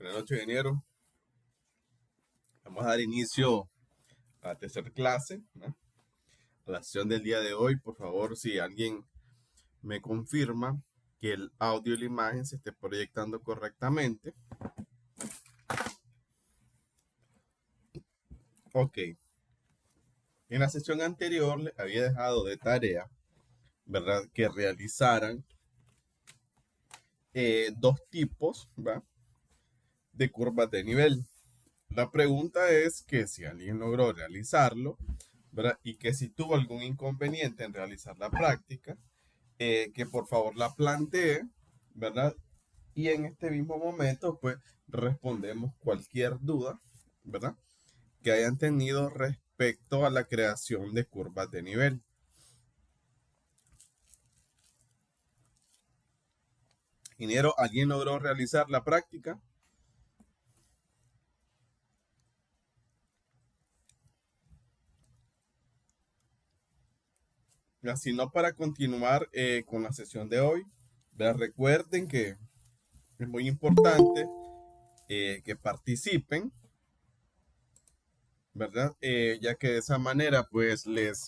Buenas noches, ingeniero. Vamos a dar inicio a la tercera clase, ¿no? A la sesión del día de hoy. Por favor, si alguien me confirma que el audio y la imagen se esté proyectando correctamente. Ok. En la sesión anterior les había dejado de tarea, ¿verdad?, que realizaran dos tipos, ¿va?, de curvas de nivel. La pregunta es que si alguien logró realizarlo, ¿verdad?, y que si tuvo algún inconveniente en realizar la práctica, que por favor la plantee, ¿verdad? Y en este mismo momento, pues, respondemos cualquier duda, ¿verdad?, que hayan tenido respecto a la creación de curvas de nivel. Ingeniero, ¿alguien logró realizar la práctica? Así no, para continuar con la sesión de hoy, ¿verdad? Recuerden que es muy importante que participen, ¿verdad? Ya que de esa manera pues les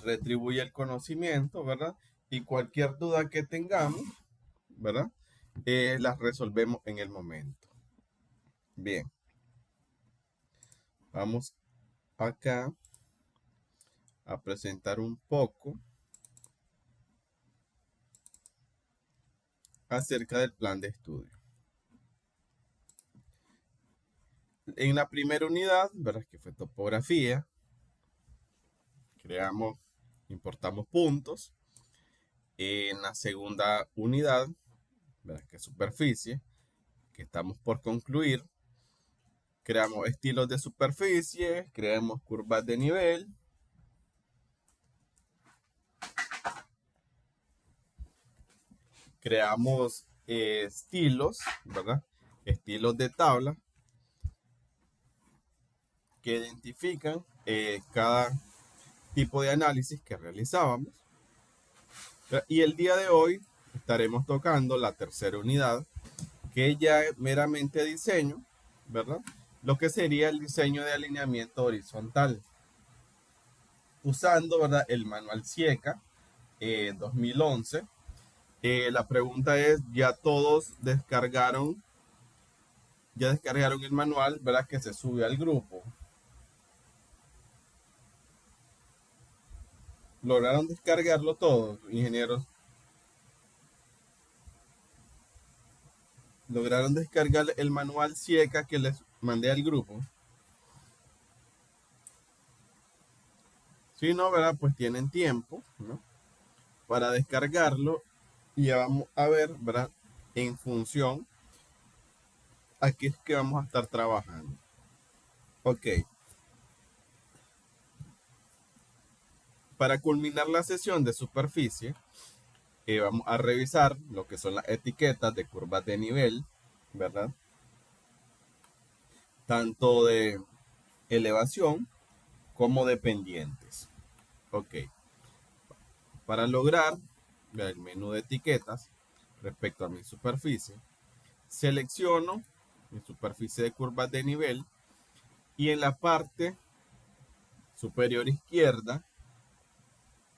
retribuye el conocimiento, ¿verdad? Y cualquier duda que tengamos, ¿verdad? Las resolvemos en el momento. Bien, vamos acá a presentar un poco acerca del plan de estudio. En la primera unidad, ¿verdad?, que fue topografía, importamos puntos. En la segunda unidad, ¿verdad?, que es superficie, que estamos por concluir, creamos estilos de superficie, creamos curvas de nivel, creamos estilos, ¿verdad?, estilos de tabla que identifican cada tipo de análisis que realizábamos. Y el día de hoy estaremos tocando la tercera unidad, que ya es meramente diseño, ¿verdad? Lo que sería el diseño de alineamiento horizontal, usando, ¿verdad?, el manual Cieca 2011. La pregunta es, ¿ya todos descargaron el manual, ¿verdad?, que se sube al grupo? ¿Lograron descargarlo todos, ingenieros? ¿Lograron descargar el manual Cieca que les mandé al grupo? Si no, ¿verdad?, pues tienen tiempo, ¿no?, para descargarlo, y ya vamos a ver, ¿verdad?, en función a qué es que vamos a estar trabajando. Ok. Para culminar la sesión de superficie, vamos a revisar lo que son las etiquetas de curvas de nivel, ¿verdad?, tanto de elevación como de pendientes. Ok. Para lograr ver el menú de etiquetas respecto a mi superficie, selecciono mi superficie de curvas de nivel y en la parte superior izquierda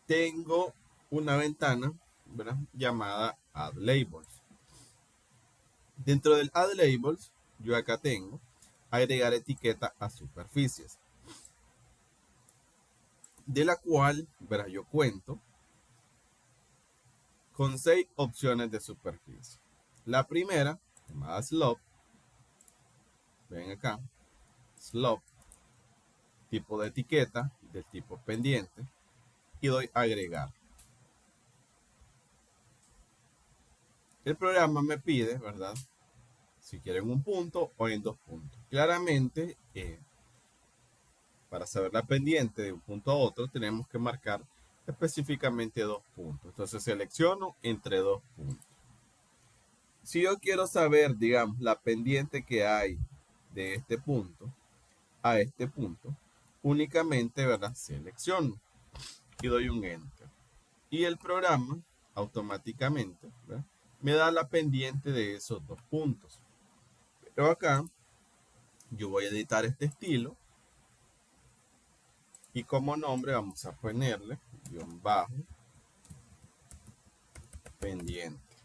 tengo una ventana, ¿verdad?, llamada Add Labels. Dentro del Add Labels, yo acá tengo agregar etiqueta a superficies, de la cual, ¿verdad?, yo cuento con 6 opciones de superficie. La primera, llamada Slope, ven acá, Slope, tipo de etiqueta del tipo pendiente, y doy agregar. El programa me pide, ¿verdad?, si quieren un punto o en 2 puntos. Claramente, para saber la pendiente de un punto a otro, tenemos que marcar específicamente 2 puntos. Entonces selecciono entre 2 puntos. Si yo quiero saber, digamos, la pendiente que hay de este punto a este punto, únicamente, ¿verdad?, selecciono y doy un enter. Y el programa automáticamente, ¿verdad?, me da la pendiente de esos dos puntos. Pero acá yo voy a editar este estilo y como nombre vamos a ponerle guión bajo pendiente.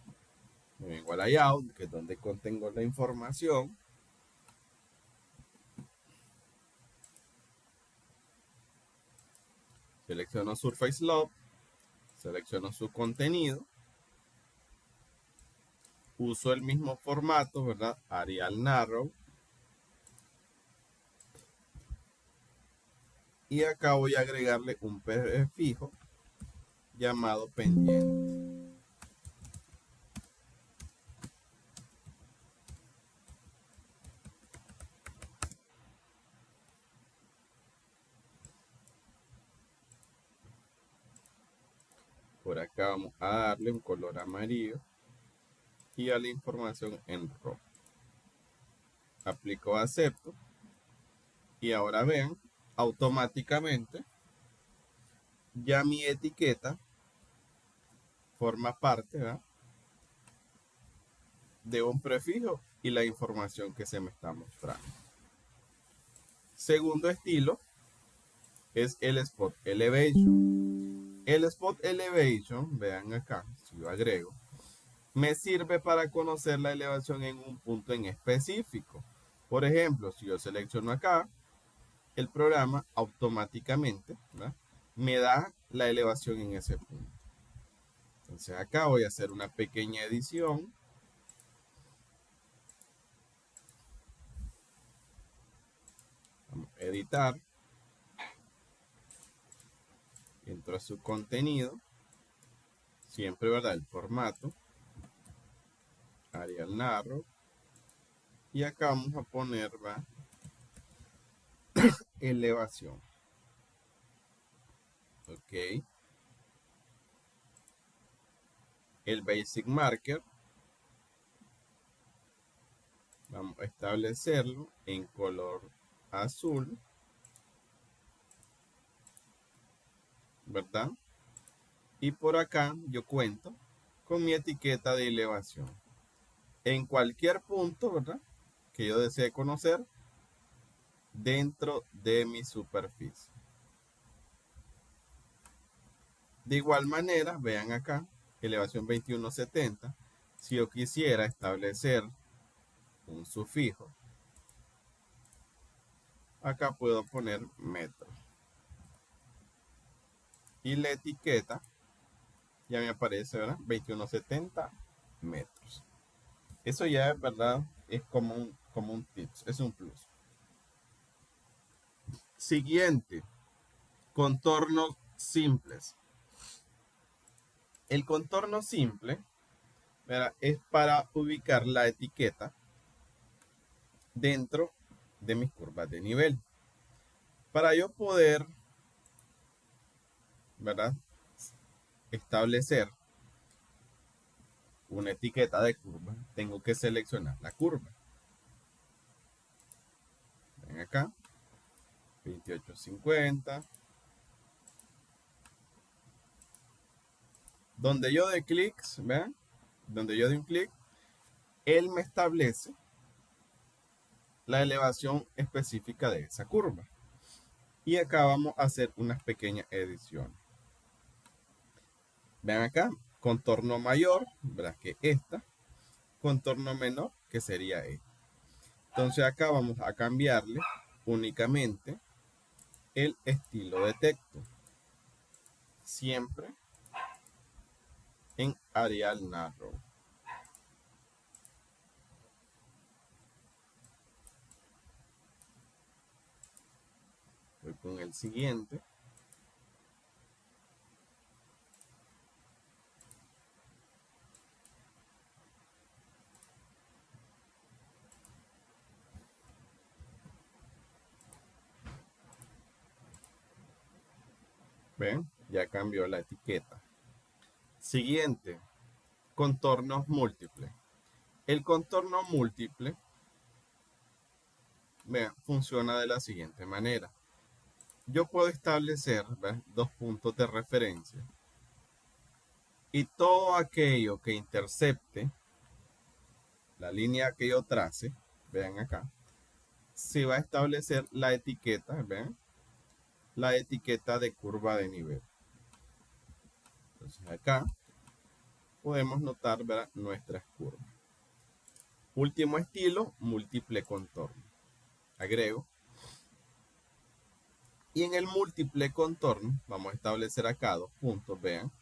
Me vengo a layout, que es donde contengo la información. Selecciono Surface Slope, selecciono su contenido, uso el mismo formato, ¿verdad? Arial Narrow. Y acá voy a agregarle un prefijo llamado pendiente. Por acá vamos a darle un color amarillo y a la información en rojo. Aplico acepto y ahora vean, automáticamente ya mi etiqueta forma parte, ¿verdad?, de un prefijo y la información que se me está mostrando. Segundo estilo es el Spot Elevation. El Spot Elevation, vean acá, si yo agrego, me sirve para conocer la elevación en un punto en específico. Por ejemplo, si yo selecciono acá, el programa automáticamente, ¿verdad?, me da la elevación en ese punto. Entonces acá voy a hacer una pequeña edición. Vamos a editar. Entro a su contenido. Siempre, ¿verdad?, el formato. Arial Narrow. Y acá vamos a poner, ¿verdad?, elevación. Ok. El Basic Marker. Vamos a establecerlo en color azul, ¿verdad? Y por acá yo cuento con mi etiqueta de elevación. En cualquier punto, ¿verdad?, que yo desee conocer dentro de mi superficie. De igual manera, vean acá, elevación 2170. Si yo quisiera establecer un sufijo, acá puedo poner metros. Y la etiqueta ya me aparece, ¿verdad?, 2170 metros. Eso ya es, ¿verdad?, es como un tips, es un plus. Siguiente, contornos simples. El contorno simple, ¿verdad?, es para ubicar la etiqueta dentro de mis curvas de nivel. Para yo poder, ¿verdad?, establecer una etiqueta de curva, tengo que seleccionar la curva. Ven acá, 2850. Donde yo dé clics, vean, donde yo dé un clic, él me establece la elevación específica de esa curva. Y acá vamos a hacer unas pequeñas ediciones. Vean acá, contorno mayor, ¿verdad?, que esta. Contorno menor, que sería este. Entonces acá vamos a cambiarle únicamente el estilo de texto. Siempre en Arial Narrow. Voy con el siguiente. ¿Ven? Ya cambió la etiqueta. Siguiente, contornos múltiples. El contorno múltiple, vean, funciona de la siguiente manera. Yo puedo establecer, ¿ven?, dos puntos de referencia. Y todo aquello que intercepte la línea que yo trace, vean acá, se va a establecer la etiqueta, vean, la etiqueta de curva de nivel. Entonces acá podemos notar, ¿verdad?, nuestras curvas. Último estilo, múltiple contorno. Agrego. Y en el múltiple contorno vamos a establecer acá dos puntos, vean,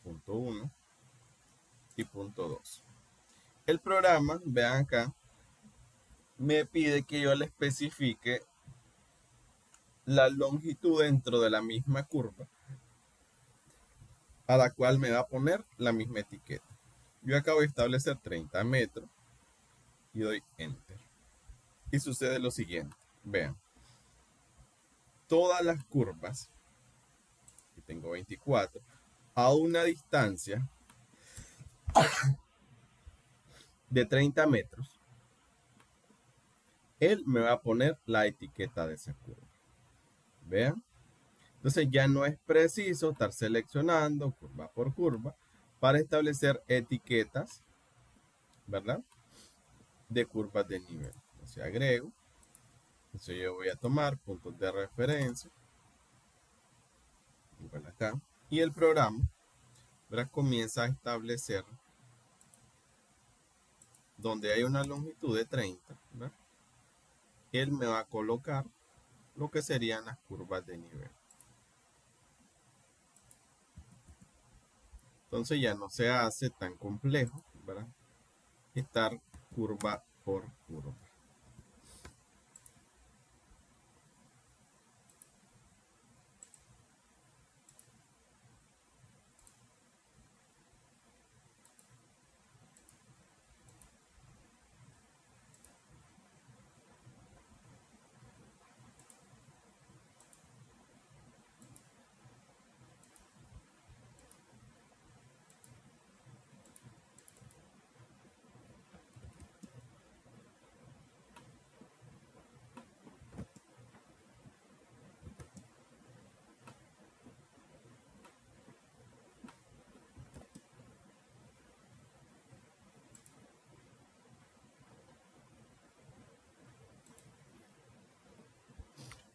punto 1 y punto 2. El programa, vean acá, me pide que yo le especifique la longitud dentro de la misma curva a la cual me va a poner la misma etiqueta. Yo acá voy a establecer 30 metros y doy Enter. Y sucede lo siguiente, vean, todas las curvas, y tengo 24, a una distancia de 30 metros, él me va a poner la etiqueta de esa curva. Vean. Entonces ya no es preciso estar seleccionando curva por curva para establecer etiquetas, ¿verdad?, de curvas de nivel. Entonces agrego. Entonces yo voy a tomar puntos de referencia, igual acá, y el programa, ¿verdad?, comienza a establecer donde hay una longitud de 30, ¿verdad?, él me va a colocar lo que serían las curvas de nivel. Entonces ya no se hace tan complejo, ¿verdad?, estar curva por curva.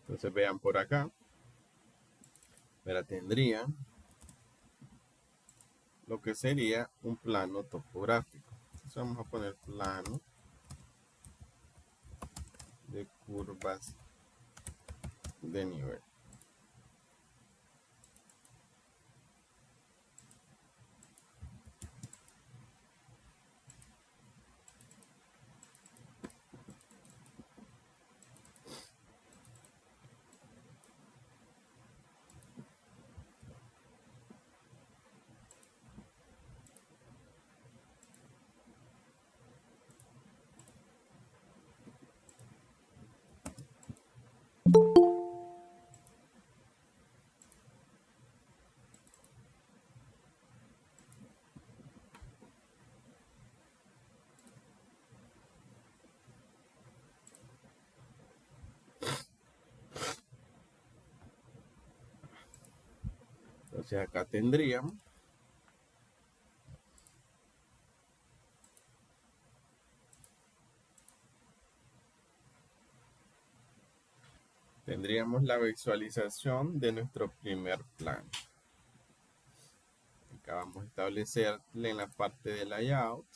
Entonces vean por acá, tendría lo que sería un plano topográfico. Entonces vamos a poner plano de curvas de nivel. Entonces acá tendríamos la visualización de nuestro primer plano. Acá vamos a establecerle en la parte de layout.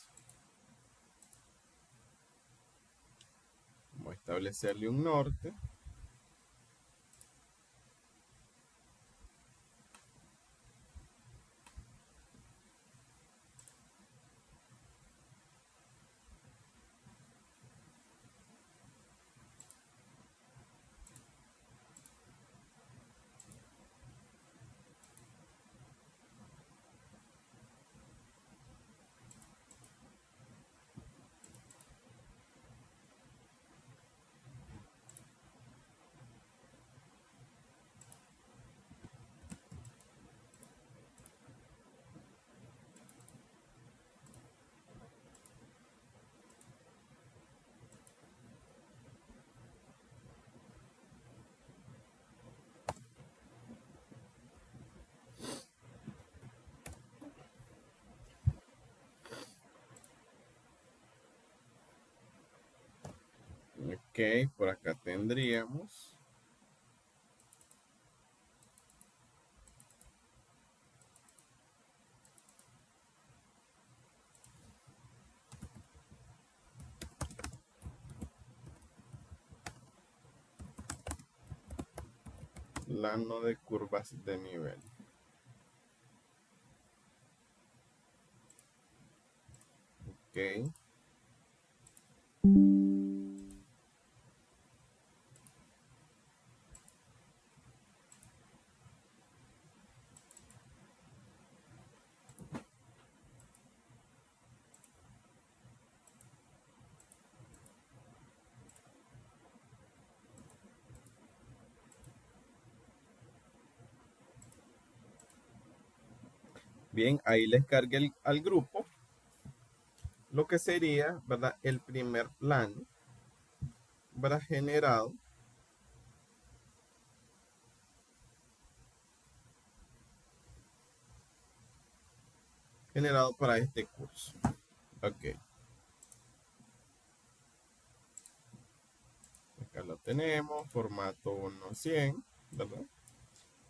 Vamos a establecerle un norte. por acá tendríamos plano de curvas de nivel. Ok. Bien, ahí les cargué al grupo lo que sería, ¿verdad? El primer plano, ¿verdad? Generado para este curso. Ok, acá lo tenemos, formato 1:100, ¿verdad?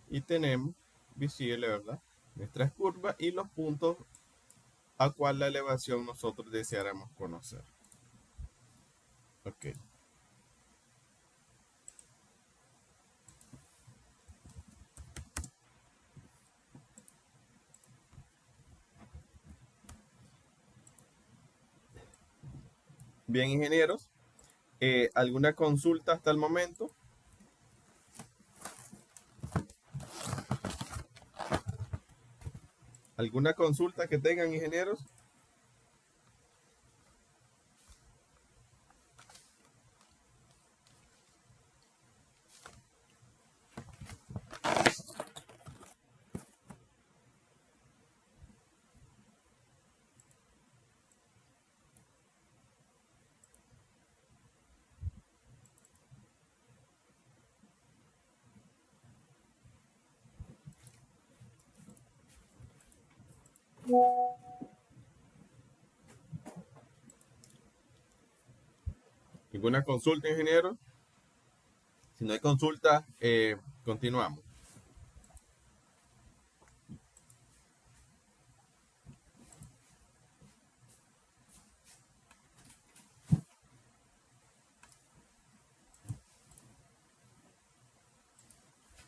Y tenemos visible, ¿verdad? Nuestras curvas y los puntos a cual la elevación nosotros deseáramos conocer. Ok. Bien, ingenieros, ¿alguna consulta hasta el momento? ¿Alguna consulta que tengan, ingenieros? ¿Ninguna consulta, ingeniero? Si no hay consulta, continuamos.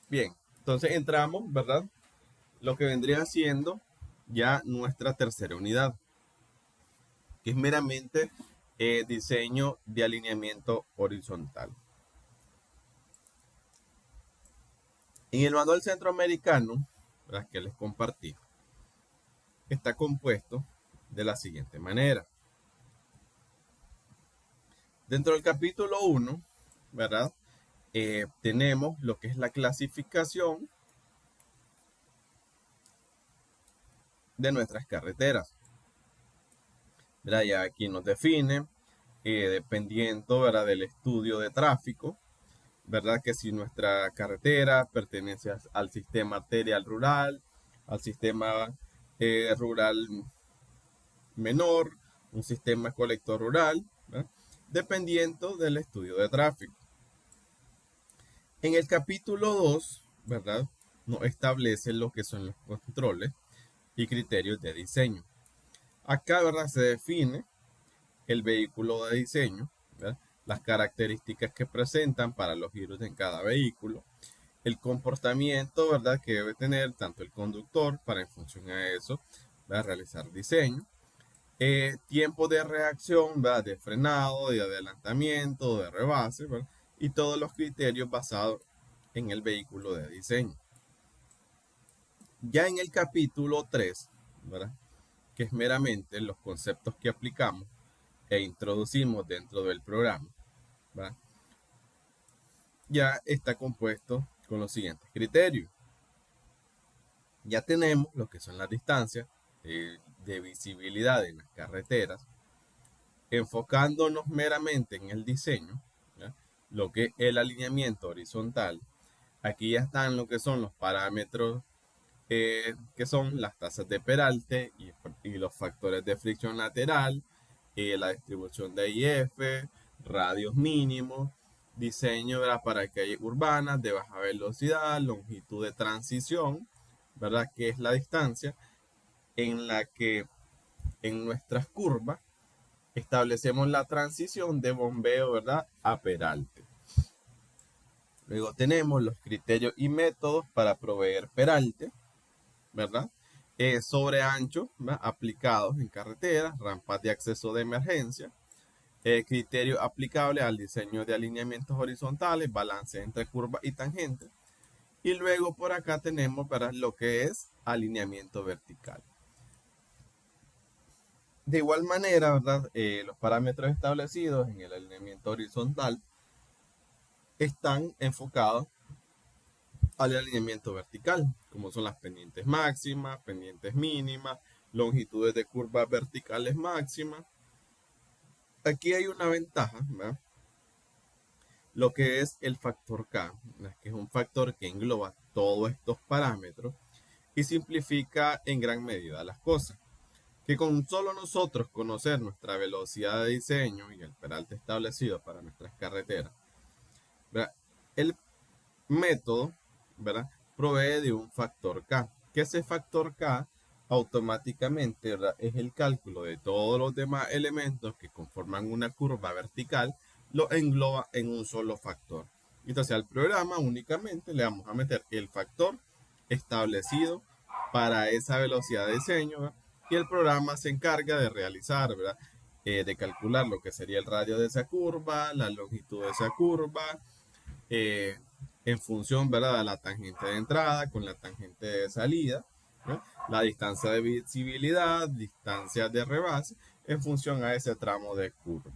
Bien, entonces entramos, ¿verdad? Lo que vendría siendo ya nuestra tercera unidad, que es meramente diseño de alineamiento horizontal. En el manual centroamericano, ¿verdad?, que les compartí, está compuesto de la siguiente manera. Dentro del capítulo 1, ¿verdad? Tenemos lo que es la clasificación de nuestras carreteras. ¿Verdad? Ya aquí nos define, dependiendo, ¿verdad?, del estudio de tráfico, ¿verdad? Que si nuestra carretera pertenece al sistema arterial rural, al sistema rural menor, un sistema colector rural, ¿verdad?, dependiendo del estudio de tráfico. En el capítulo 2, ¿verdad?, nos establece lo que son los controles y criterios de diseño. Acá, ¿verdad?, se define el vehículo de diseño, ¿verdad?, las características que presentan para los giros en cada vehículo, el comportamiento, ¿verdad?, que debe tener tanto el conductor para en función a eso, ¿verdad?, realizar diseño, tiempo de reacción, ¿verdad?, de frenado, de adelantamiento, de rebase, ¿verdad?, y todos los criterios basados en el vehículo de diseño. Ya en el capítulo 3, ¿verdad?, que es meramente los conceptos que aplicamos e introducimos dentro del programa, ¿verdad?, ya está compuesto con los siguientes criterios. Ya tenemos lo que son las distancias de visibilidad en las carreteras, enfocándonos meramente en el diseño, ¿ya?, lo que es el alineamiento horizontal. Aquí ya están lo que son los parámetros, que son las tasas de peralte y los factores de fricción lateral, la distribución de IF, radios mínimos, diseño, ¿verdad?, para calles urbanas de baja velocidad, longitud de transición, ¿verdad?, que es la distancia en la que en nuestras curvas establecemos la transición de bombeo, ¿verdad?, a peralte. Luego tenemos los criterios y métodos para proveer peralte, ¿verdad? Sobre ancho, ¿verdad?, aplicados en carreteras, rampas de acceso de emergencia, criterios aplicables al diseño de alineamientos horizontales, balance entre curvas y tangentes. Y luego por acá tenemos, ¿verdad?, lo que es alineamiento vertical. De igual manera, ¿verdad?, los parámetros establecidos en el alineamiento horizontal están enfocados al alineamiento vertical, como son las pendientes máximas, pendientes mínimas, longitudes de curvas verticales máximas. Aquí hay una ventaja, ¿verdad?, lo que es el factor K, ¿verdad?, que es un factor que engloba todos estos parámetros y simplifica en gran medida las cosas. Que con solo nosotros conocer nuestra velocidad de diseño y el peralte establecido para nuestras carreteras, ¿verdad?, el método, ¿verdad?, provee de un factor K, que ese factor K automáticamente, ¿verdad?, es el cálculo de todos los demás elementos que conforman una curva vertical, lo engloba en un solo factor. Entonces al programa únicamente le vamos a meter el factor establecido para esa velocidad de diseño, ¿verdad?, y el programa se encarga de realizar, ¿verdad?, de calcular lo que sería el radio de esa curva, la longitud de esa curva, eh, en función, ¿verdad?, de la tangente de entrada con la tangente de salida, ¿no?, la distancia de visibilidad, distancia de rebase, en función a ese tramo de curva.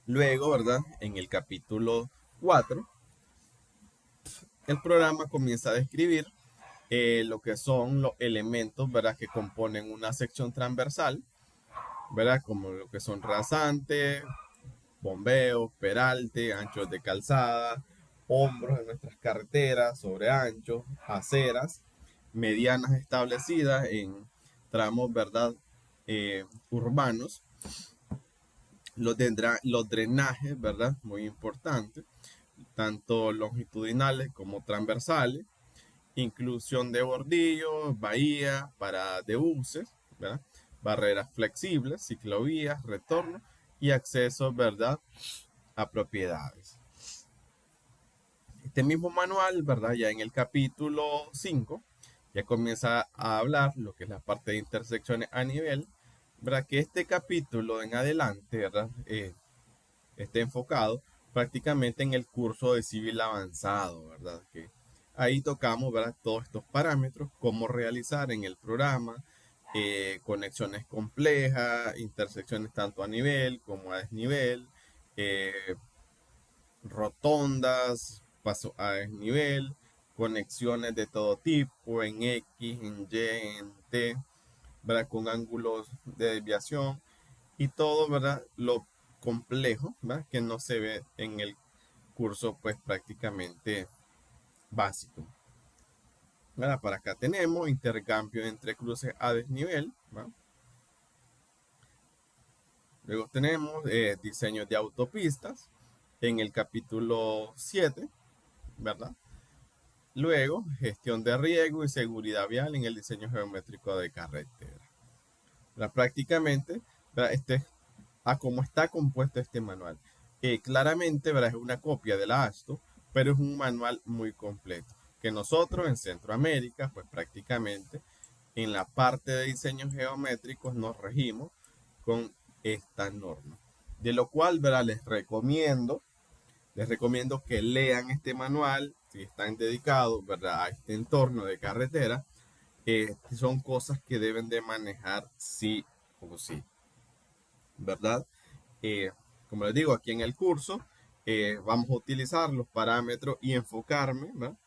Luego, ¿verdad?, en el capítulo 4, el programa comienza a describir lo que son los elementos, ¿verdad?, que componen una sección transversal, ¿verdad?, como lo que son rasantes, bombeos, peralte, anchos de calzada, hombros en nuestras carreteras, sobre anchos, aceras, medianas establecidas en tramos, ¿verdad?, urbanos, los drenajes, ¿verdad?, muy importantes, tanto longitudinales como transversales, inclusión de bordillos, bahías, paradas de buses, ¿verdad?, barreras flexibles, ciclovías, retorno y accesos, ¿verdad?, a propiedades. Este mismo manual, ¿verdad?, ya en el capítulo 5, ya comienza a hablar lo que es la parte de intersecciones a nivel, ¿verdad?, que este capítulo en adelante, ¿verdad?, esté enfocado prácticamente en el curso de civil avanzado, ¿verdad?, que ahí tocamos, ¿verdad?, todos estos parámetros, cómo realizar en el programa, conexiones complejas, intersecciones tanto a nivel como a desnivel, eh, rotondas, paso a desnivel, conexiones de todo tipo, en X, en Y, en T, ¿verdad?, con ángulos de desviación y todo, ¿verdad?, lo complejo, ¿verdad?, que no se ve en el curso, pues prácticamente básico. ¿Verdad? Para acá tenemos intercambio entre cruces a desnivel, ¿verdad? Luego tenemos diseño de autopistas en el capítulo 7, ¿verdad? Luego, gestión de riesgo y seguridad vial en el diseño geométrico de carretera. Prácticamente, ¿verdad?, a cómo está compuesto este manual. Claramente, ¿verdad?, es una copia de la ASTO, pero es un manual muy completo. Que nosotros en Centroamérica, pues prácticamente en la parte de diseños geométricos nos regimos con esta norma. De lo cual, ¿verdad?, les recomiendo que lean este manual si están dedicados, ¿verdad?, a este entorno de carretera. Son cosas que deben de manejar sí o sí, ¿verdad? Eh, Como les digo, aquí en el curso vamos a utilizar los parámetros y enfocarme, ¿verdad?,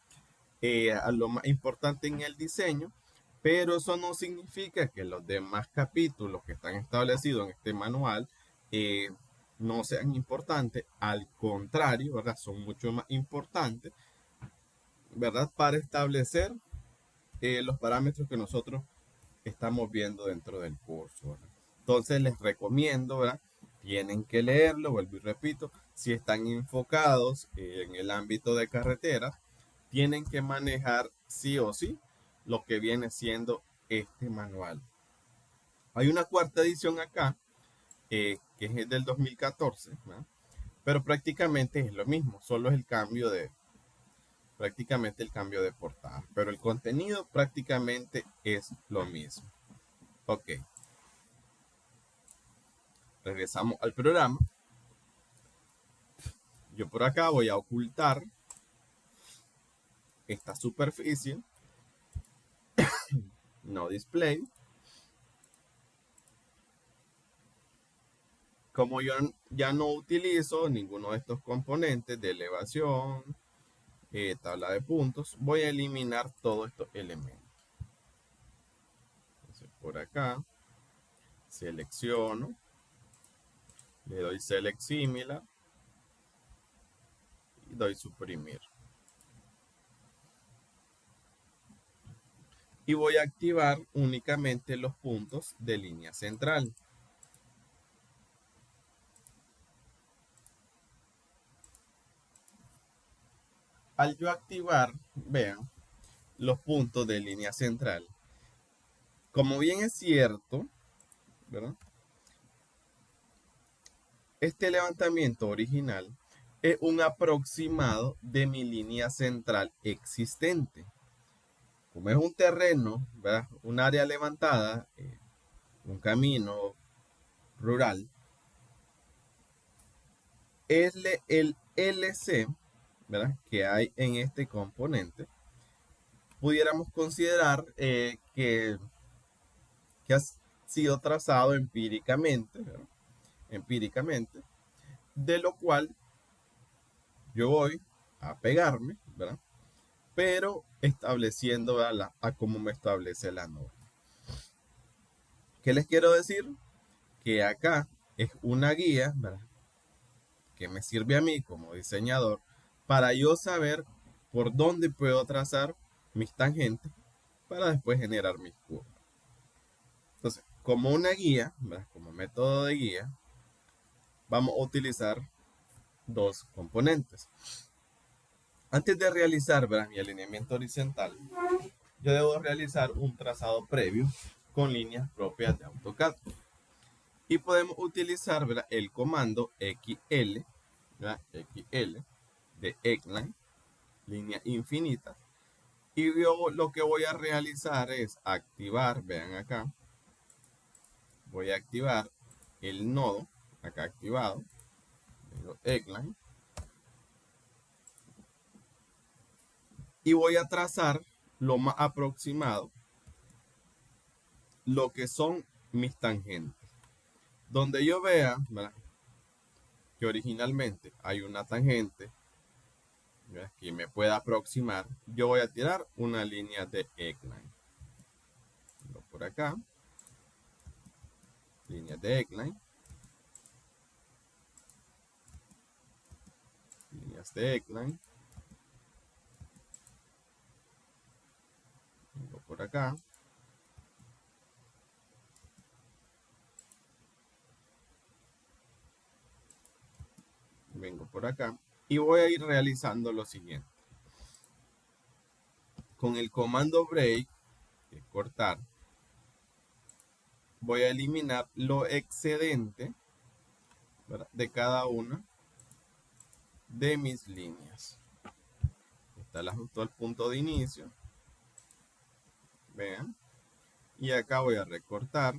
a lo más importante en el diseño, pero eso no significa que los demás capítulos que están establecidos en este manual eh, no sean importantes. Al contrario, ¿verdad?, son mucho más importantes, ¿verdad?, para establecer los parámetros que nosotros estamos viendo dentro del curso, ¿verdad? Entonces les recomiendo, ¿verdad?, tienen que leerlo, vuelvo y repito, si están enfocados en el ámbito de carretera, tienen que manejar sí o sí lo que viene siendo este manual. Hay una cuarta edición acá, que es el del 2014, ¿verdad? Pero prácticamente es lo mismo, solo es prácticamente el cambio de portada, pero el contenido prácticamente es lo mismo. Ok, regresamos al programa. Yo por acá voy a ocultar esta superficie, no display. Como yo ya no utilizo ninguno de estos componentes de elevación, tabla de puntos, voy a eliminar todos estos elementos. Entonces, por acá selecciono, le doy select similar y doy suprimir. Y voy a activar únicamente los puntos de línea central. Al yo activar, vean, los puntos de línea central, como bien es cierto, ¿verdad? Este levantamiento original es un aproximado de mi línea central existente. Como es un terreno, ¿verdad? Un área levantada, un camino rural, es el LC, ¿verdad? Que hay en este componente. Pudiéramos considerar que ha sido trazado empíricamente, ¿verdad? Empíricamente, de lo cual yo voy a pegarme, ¿verdad? Pero estableciendo a cómo me establece la norma. ¿Qué les quiero decir? Que acá es una guía, ¿verdad? Que me sirve a mí como diseñador para yo saber por dónde puedo trazar mis tangentes para después generar mis curvas. Entonces, como una guía, ¿verdad? Como método de guía, vamos a utilizar dos componentes. Antes de realizar, ¿verdad? Mi alineamiento horizontal, yo debo realizar un trazado previo con líneas propias de AutoCAD. Y podemos utilizar, ¿verdad? El comando XL, ¿verdad? XL de X-Line, línea infinita. Y yo lo que voy a realizar es activar, vean acá, voy a activar el nodo, acá activado, X-Line, y voy a trazar lo más aproximado lo que son mis tangentes. Donde yo vea, ¿verdad? Que originalmente hay una tangente, ¿verdad? Que me pueda aproximar, yo voy a tirar una línea de X-Line. Por acá, línea de X-Line, líneas de X-Line, por acá, vengo por acá y voy a ir realizando lo siguiente. Con el comando break, que es cortar, voy a eliminar lo excedente, ¿verdad? De cada una de mis líneas. Esta la ajusto al punto de inicio. Vean. Y acá voy a recortar.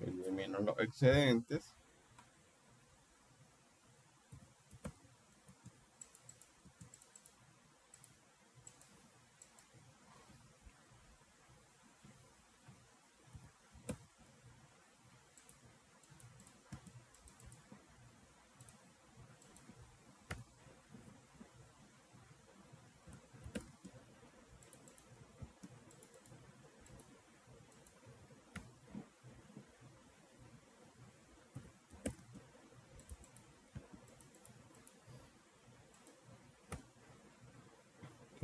Elimino los excedentes.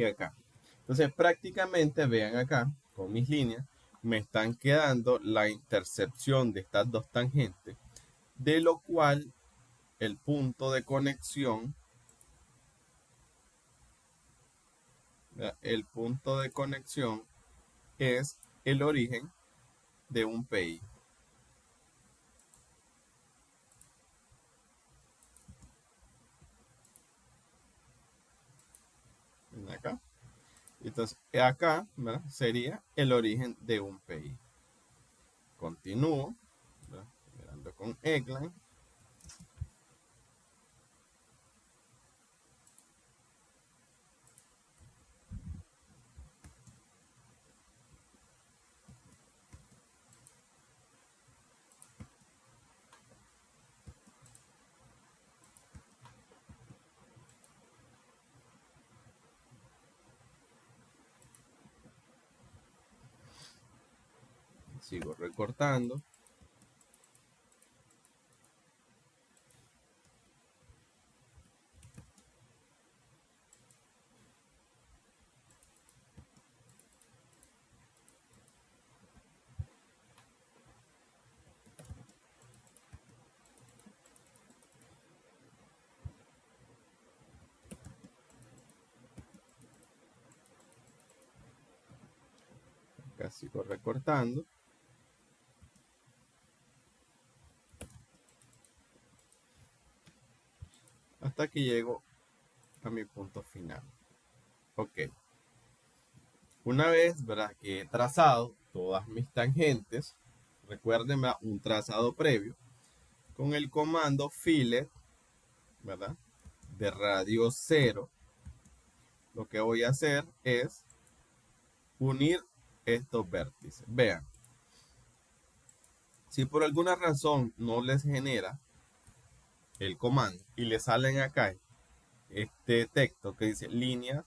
y acá. Entonces prácticamente vean acá con mis líneas me están quedando la intercepción de estas dos tangentes, de lo cual el punto de conexión, ¿verdad? El punto de conexión es el origen de un PI. ¿Ven acá? Entonces acá, ¿verdad? Sería el origen de un PI. Continúo, ¿verdad? Mirando con Eggline. Sigo recortando. Acá sigo recortando. Hasta que llego a mi punto final. Ok. Una vez, ¿verdad?, que he trazado todas mis tangentes, recuerden, ¿verdad?, un trazado previo, con el comando fillet, ¿verdad?, de radio 0, lo que voy a hacer es unir estos vértices. Vean, si por alguna razón no les genera el comando y le salen acá este texto que dice líneas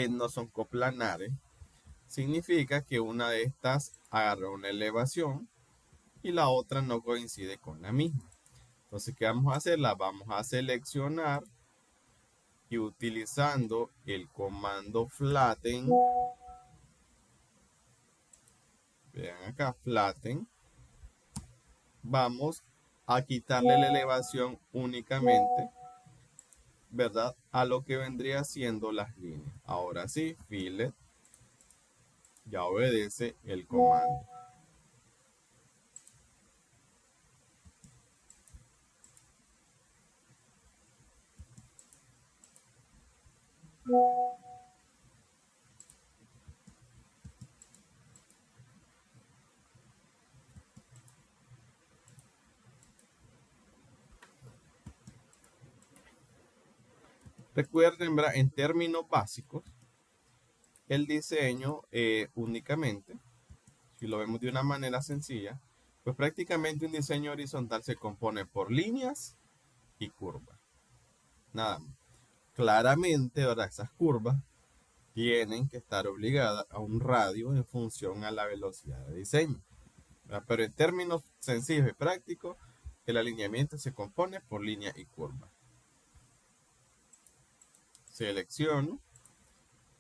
no son coplanares, significa que una de estas agarra una elevación y la otra no coincide con la misma. Entonces, ¿qué vamos a hacer? La vamos a seleccionar y utilizando el comando flatten, vean acá, flatten, vamos a quitarle la elevación únicamente, ¿verdad?, a lo que vendría siendo las líneas. Ahora sí, fillet ya obedece el comando. Recuerden, ¿verdad?, en términos básicos, el diseño únicamente, si lo vemos de una manera sencilla, pues prácticamente un diseño horizontal se compone por líneas y curvas. Nada más. Claramente, ¿verdad?, esas curvas tienen que estar obligadas a un radio en función a la velocidad de diseño, ¿verdad? Pero en términos sencillos y prácticos, el alineamiento se compone por línea y curva. Selecciono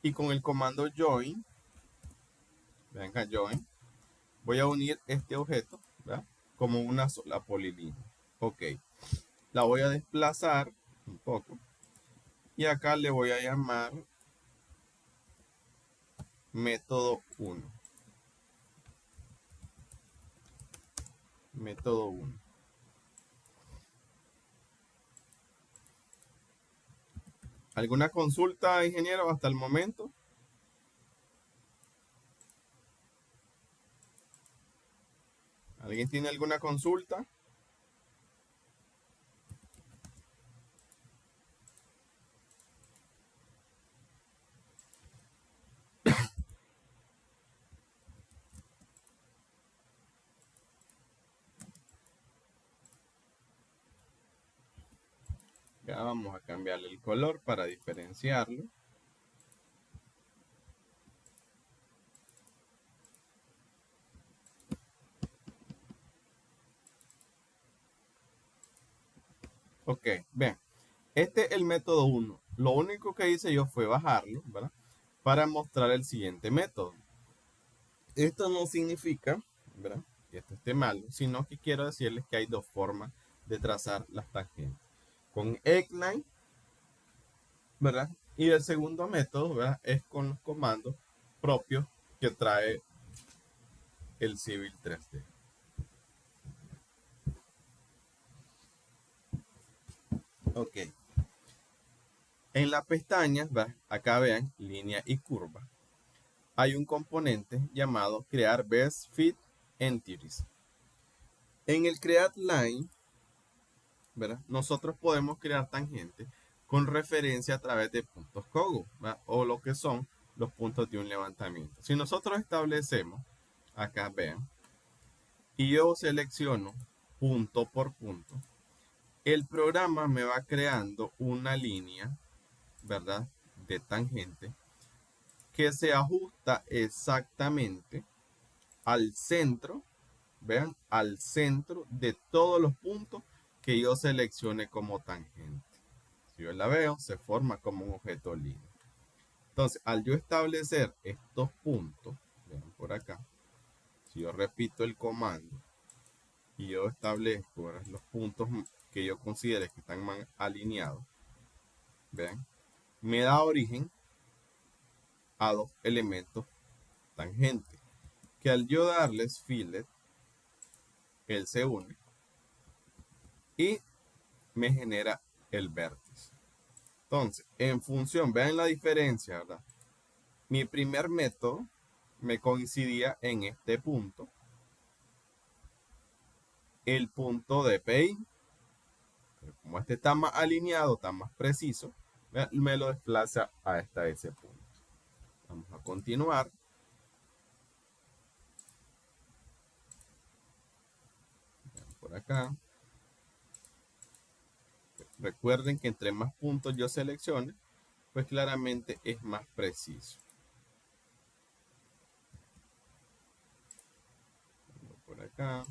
y con el comando join, vean acá, join, voy a unir este objeto, ¿verdad?, como una sola polilínea. Ok, la voy a desplazar un poco y acá le voy a llamar método 1. Método 1. ¿Alguna consulta, ingeniero, hasta el momento? ¿Alguien tiene alguna consulta? Ya vamos a cambiarle el color para diferenciarlo. Ok, vean, este es el método 1. Lo único que hice yo fue bajarlo, ¿verdad?, para mostrar el siguiente método. Esto no significa, ¿verdad?, que esto esté malo, sino que quiero decirles que hay dos formas de trazar las tangentes. Con X-Line, ¿verdad? Y el segundo método, ¿verdad?, es con los comandos propios que trae el Civil 3D. Ok. En la pestaña, ¿verdad?, acá vean, línea y curva, hay un componente llamado Crear Best Fit Entities. En el Create Line, ¿verdad?, nosotros podemos crear tangentes con referencia a través de puntos Kogo, ¿verdad?, o lo que son los puntos de un levantamiento. Si nosotros establecemos, acá vean, y yo selecciono punto por punto, el programa me va creando una línea, ¿verdad?, de tangente que se ajusta exactamente al centro, vean, al centro de todos los puntos que yo seleccione como tangente. Si yo la veo, se forma como un objeto lineal. Entonces, al yo establecer estos puntos, vean por acá, si yo repito el comando y yo establezco, ¿verdad?, los puntos que yo considere que están más alineados, vean, me da origen a dos elementos tangentes, que al yo darles fillet, él se une y me genera el vértice. Entonces, en función, vean la diferencia, ¿verdad? Mi primer método me coincidía en este punto. El punto de PI, como este está más alineado, está más preciso, me lo desplaza hasta ese punto. Vamos a continuar. Por acá. Recuerden que entre más puntos yo seleccione, pues claramente es más preciso. Por acá.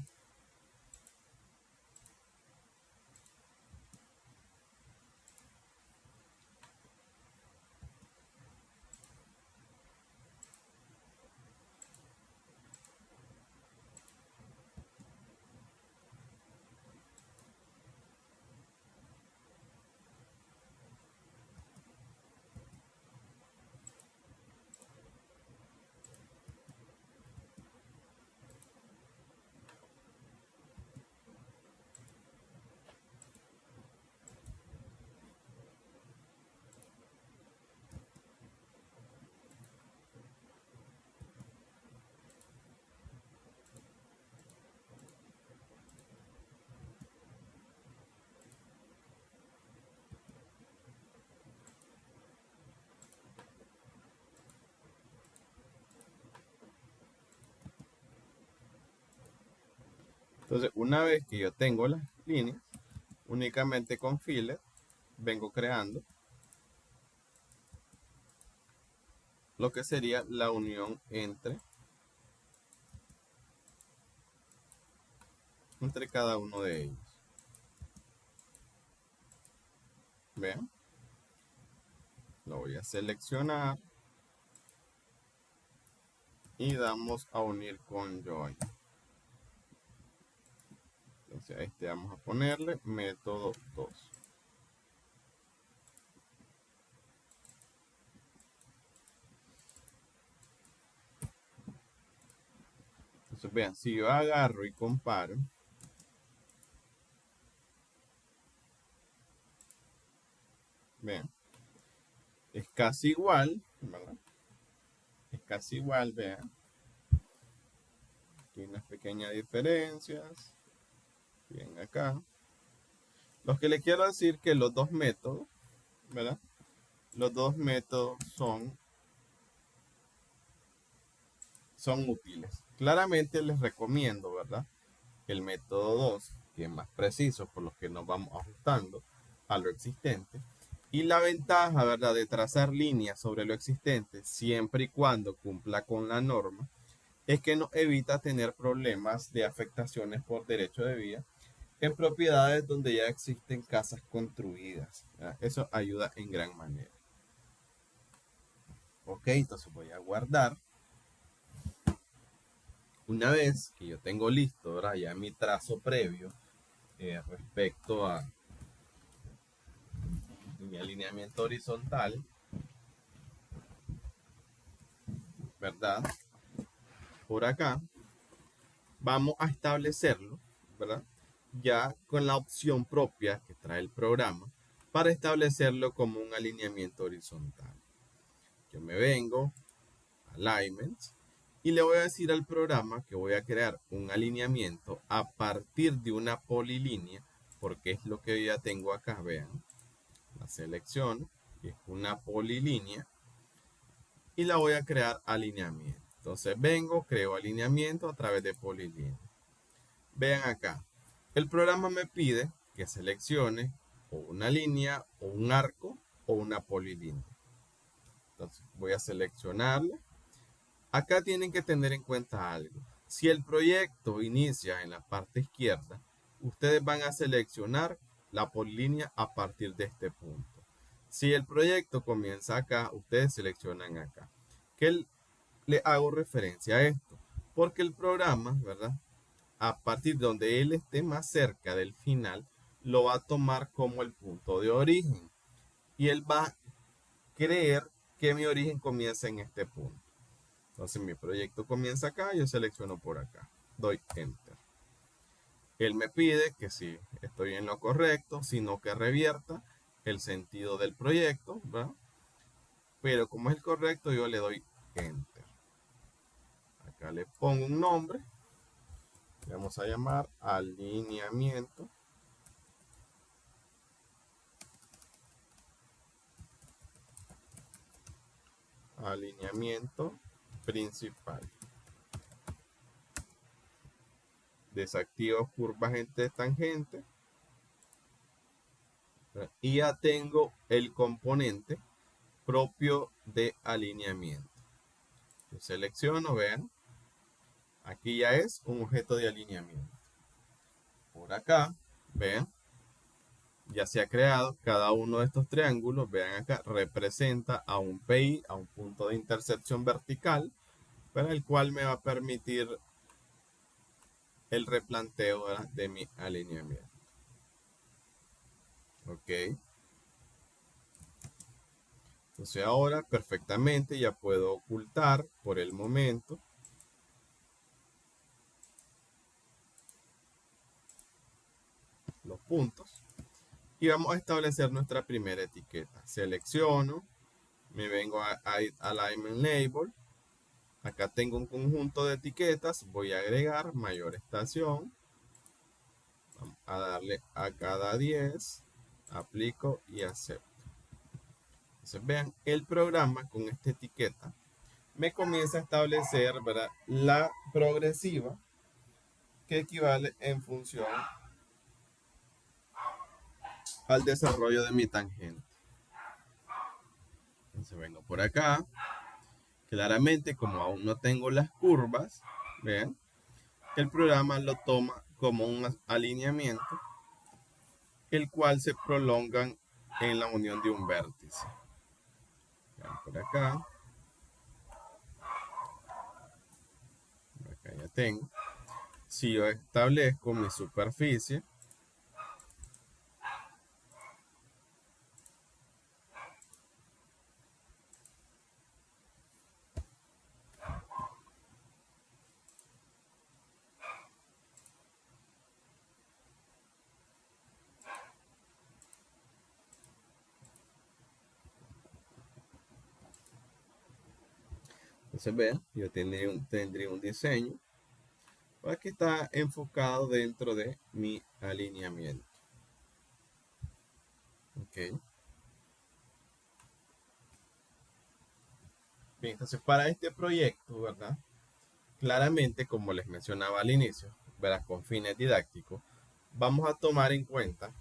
Entonces, una vez que yo tengo las líneas, únicamente con fillet vengo creando lo que sería la unión entre cada uno de ellos. Vean, lo voy a seleccionar y damos a unir con join. Entonces a este vamos a ponerle método 2. Entonces vean, si yo agarro y comparo, vean, es casi igual, ¿verdad? Es casi igual, vean. Tiene unas pequeñas diferencias. Bien, acá. Lo que le quiero decir que los dos métodos, ¿verdad? Los dos métodos son útiles. Claramente les recomiendo, ¿verdad?, el método 2, que es más preciso, por lo que nos vamos ajustando a lo existente. Y la ventaja, ¿verdad?, de trazar líneas sobre lo existente, siempre y cuando cumpla con la norma, es que nos evita tener problemas de afectaciones por derecho de vía en propiedades donde ya existen casas construidas, ¿verdad? Eso ayuda en gran manera. Ok, entonces voy a guardar. Una vez que yo tengo listo, ¿verdad? Ya mi trazo previo respecto a mi alineamiento horizontal, ¿verdad? Por acá, vamos a establecerlo, ¿verdad? Ya con la opción propia que trae el programa para establecerlo como un alineamiento horizontal. Yo me vengo, Alignments, y le voy a decir al programa que voy a crear un alineamiento a partir de una polilínea, porque es lo que ya tengo acá, vean, la selección, es una polilínea, y la voy a crear alineamiento. Entonces vengo, creo alineamiento a través de polilínea. Vean acá, el programa me pide que seleccione o una línea, o un arco, o una polilínea. Entonces voy a seleccionarlo. Acá tienen que tener en cuenta algo. Si el proyecto inicia en la parte izquierda, ustedes van a seleccionar la polilínea a partir de este punto. Si el proyecto comienza acá, ustedes seleccionan acá. ¿Qué le hago referencia a esto? Porque el programa, ¿verdad? A partir de donde él esté más cerca del final, lo va a tomar como el punto de origen. Y él va a creer que mi origen comienza en este punto. Entonces mi proyecto comienza acá, yo selecciono por acá, doy Enter. Él me pide que si estoy en lo correcto, sino que revierta el sentido del proyecto, ¿verdad? Pero como es el correcto, yo le doy Enter. Acá le pongo un nombre, le vamos a llamar alineamiento. Alineamiento principal. Desactivo curvas entre tangente. Y ya tengo el componente propio de alineamiento. Yo selecciono, vean. Aquí ya es un objeto de alineamiento. Por acá, vean. Ya se ha creado cada uno de estos triángulos. Vean acá, representa a un PI, a un punto de intersección vertical, para el cual me va a permitir el replanteo de mi alineamiento. Ok. Entonces ahora perfectamente ya puedo ocultar por el momento los puntos y vamos a establecer nuestra primera etiqueta. Selecciono, me vengo a Alignment Label. Acá tengo un conjunto de etiquetas, voy a agregar mayor estación. Vamos a darle a cada 10, aplico y acepto. Entonces vean, el programa con esta etiqueta me comienza a establecer, ¿verdad?, la progresiva que equivale en función al desarrollo de mi tangente. Entonces vengo por acá. Claramente, como aún no tengo las curvas, vean, el programa lo toma como un alineamiento, el cual se prolongan en la unión de un vértice. Vean por acá. Por acá ya tengo. Si yo establezco mi superficie, entonces vean, yo tendría un diseño que está enfocado dentro de mi alineamiento. Ok. Bien, entonces para este proyecto, ¿verdad? Claramente, como les mencionaba al inicio, ¿verdad?, con fines didácticos, vamos a tomar en cuenta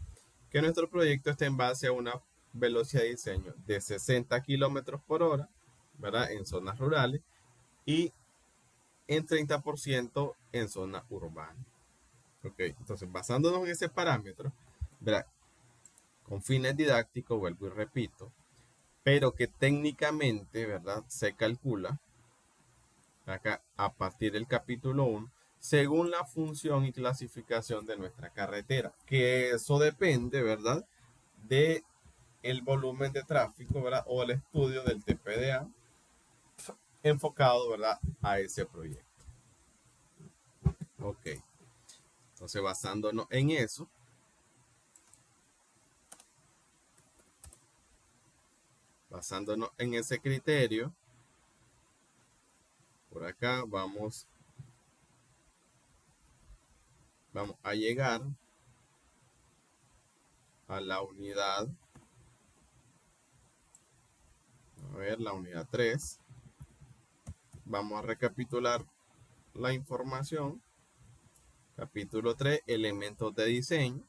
que nuestro proyecto está en base a una velocidad de diseño de 60 kilómetros por hora, ¿verdad?, en zonas rurales y en 30% en zona urbana. Ok, entonces basándonos en ese parámetro, ¿verdad?, con fines didácticos, vuelvo y repito, pero que técnicamente, ¿verdad? Se calcula acá a partir del capítulo 1 según la función y clasificación de nuestra carretera, que eso depende, ¿verdad? De el volumen de tráfico, ¿verdad? O el estudio del TPDA enfocado, ¿verdad? A ese proyecto. Ok. Entonces, basándonos en eso, basándonos en ese criterio, por acá vamos a llegar a la unidad, a ver, la unidad 3. Vamos a recapitular la información. Capítulo 3, elementos de diseño,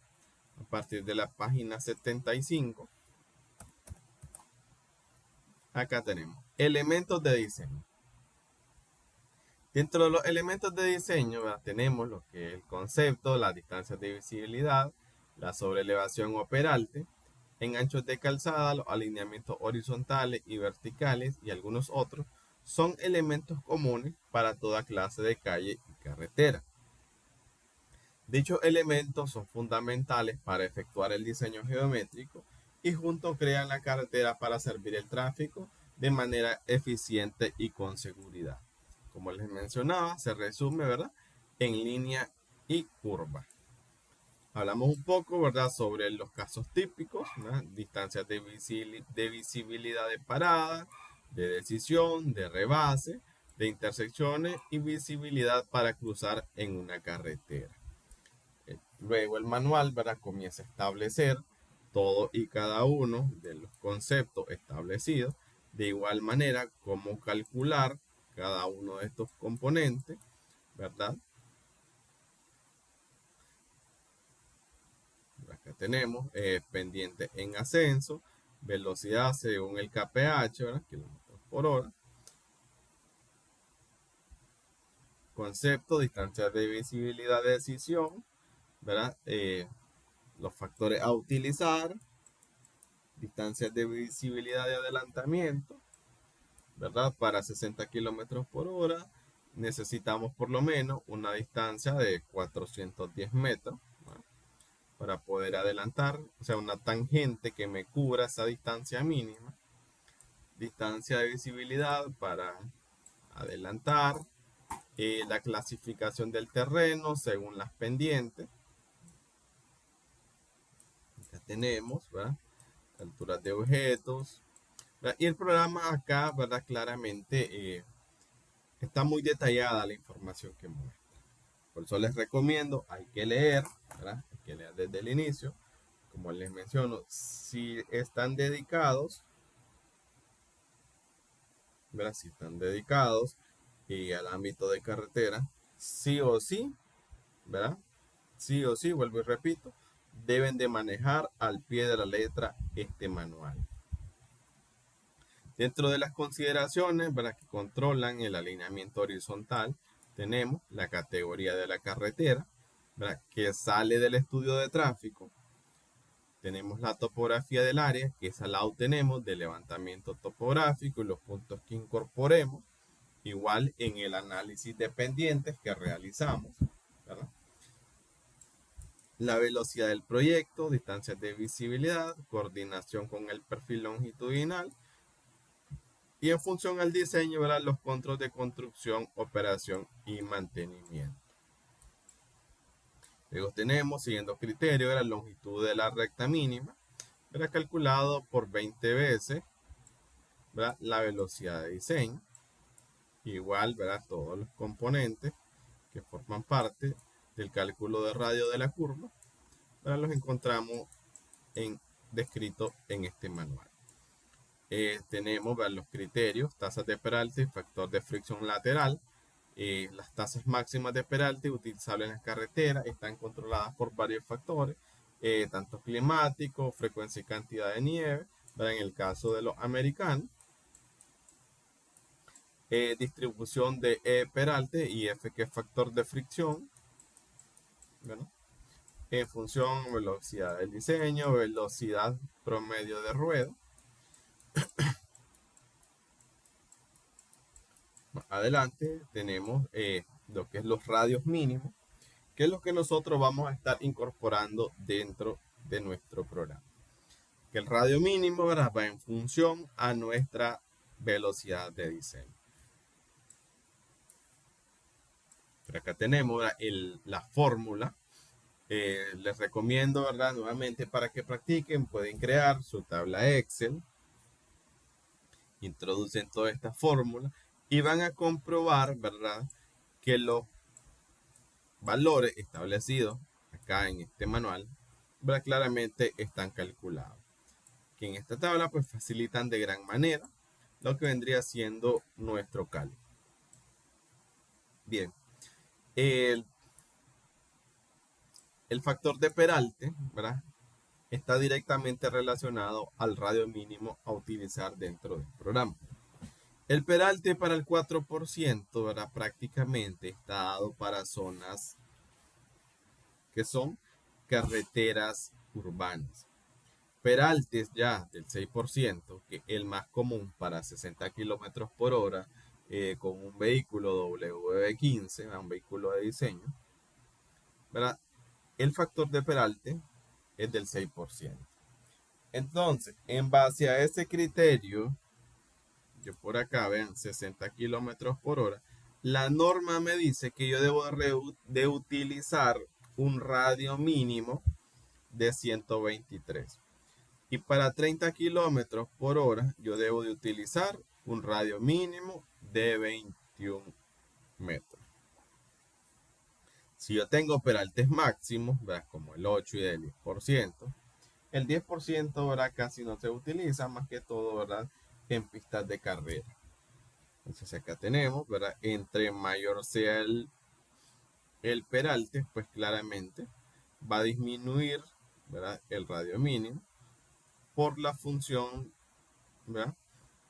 a partir de la página 75. Acá tenemos elementos de diseño. Dentro de los elementos de diseño, ¿verdad? Tenemos lo que es el concepto, las distancias de visibilidad, la sobrelevación o peralte, en anchos de calzada, los alineamientos horizontales y verticales y algunos otros son elementos comunes para toda clase de calle y carretera. Dichos elementos son fundamentales para efectuar el diseño geométrico y juntos crean la carretera para servir el tráfico de manera eficiente y con seguridad. Como les mencionaba, se resume, ¿verdad?, en línea y curva. Hablamos un poco, ¿verdad?, sobre los casos típicos, ¿verdad? Distancias de visibilidad de parada, de decisión, de rebase, de intersecciones y visibilidad para cruzar en una carretera. Luego el manual, ¿verdad?, comienza a establecer todo y cada uno de los conceptos establecidos, de igual manera cómo calcular cada uno de estos componentes, ¿verdad? Acá tenemos pendiente en ascenso, velocidad según el kph, ¿verdad?, kilómetros por hora. Concepto, distancia de visibilidad de decisión, ¿verdad? Los factores a utilizar, distancias de visibilidad de adelantamiento, ¿verdad? Para 60 kilómetros por hora necesitamos por lo menos una distancia de 410 metros, ¿verdad?, para poder adelantar, o sea, una tangente que me cubra esa distancia mínima. Distancia de visibilidad para adelantar, la clasificación del terreno según las pendientes. Acá tenemos, ¿verdad?, alturas de objetos, ¿verdad? Y el programa acá, ¿verdad?, claramente está muy detallada la información que muestra. Por eso les recomiendo, hay que leer, ¿verdad? Hay que leer desde el inicio. Como les menciono, si están dedicados, ¿verdad?, si están dedicados al ámbito de carretera, sí o sí, ¿verdad?, sí o sí, vuelvo y repito, deben de manejar al pie de la letra este manual. Dentro de las consideraciones, ¿verdad?, que controlan el alineamiento horizontal, tenemos la categoría de la carretera, ¿verdad?, que sale del estudio de tráfico. Tenemos la topografía del área, que esa la obtenemos del levantamiento topográfico y los puntos que incorporemos, igual en el análisis de pendientes que realizamos, ¿verdad? La velocidad del proyecto, distancias de visibilidad, coordinación con el perfil longitudinal, y en función al diseño, ¿verdad?, los controles de construcción, operación y mantenimiento. Luego tenemos, siguiendo criterios, la longitud de la recta mínima, ¿verdad?, calculado por 20 veces, ¿verdad?, la velocidad de diseño. Igual, ¿verdad?, todos los componentes que forman parte del cálculo de radio de la curva, ¿verdad?, los encontramos descritos en este manual. Tenemos, ¿verdad?, los criterios, tasas de peralte, factor de fricción lateral. Las tasas máximas de peralte utilizables en las carreteras están controladas por varios factores, tanto climáticos, frecuencia y cantidad de nieve, ¿verdad?, en el caso de los americanos. Distribución de peralte y F, que es factor de fricción, ¿verdad?, en función velocidad del diseño, velocidad promedio de ruedo. adelante tenemos lo que es los radios mínimos, que es lo que nosotros vamos a estar incorporando dentro de nuestro programa. Que el radio mínimo, ¿verdad?, va en función a nuestra velocidad de diseño. Pero acá tenemos, ¿verdad?, la fórmula. Les recomiendo, ¿verdad?, nuevamente para que practiquen, pueden crear su tabla Excel, introducen toda esta fórmula y van a comprobar, ¿verdad?, que los valores establecidos acá en este manual, ¿verdad?, claramente están calculados. Que en esta tabla pues facilitan de gran manera lo que vendría siendo nuestro cálculo. Bien, el factor de Peralte, ¿verdad?, está directamente relacionado al radio mínimo a utilizar dentro del programa. El peralte para el 4%, ¿verdad?, prácticamente está dado para zonas que son carreteras urbanas. Peraltes ya del 6%, que es el más común para 60 kilómetros por hora, con un vehículo W15, un vehículo de diseño, ¿verdad? El factor de peralte es del 6%. Entonces, en base a ese criterio, yo por acá, vean, 60 kilómetros por hora, la norma me dice que yo debo de utilizar un radio mínimo de 123. Y para 30 kilómetros por hora, yo debo de utilizar un radio mínimo de 21 metros. Si yo tengo peraltes máximos, ¿verdad?, como el 8 y el 10%, el 10%, ¿verdad?, casi no se utiliza, más que todo, ¿verdad?, en pistas de carrera. Entonces acá tenemos, ¿verdad?, entre mayor sea el peralte, pues claramente va a disminuir, ¿verdad?, el radio mínimo por la función, ¿verdad?,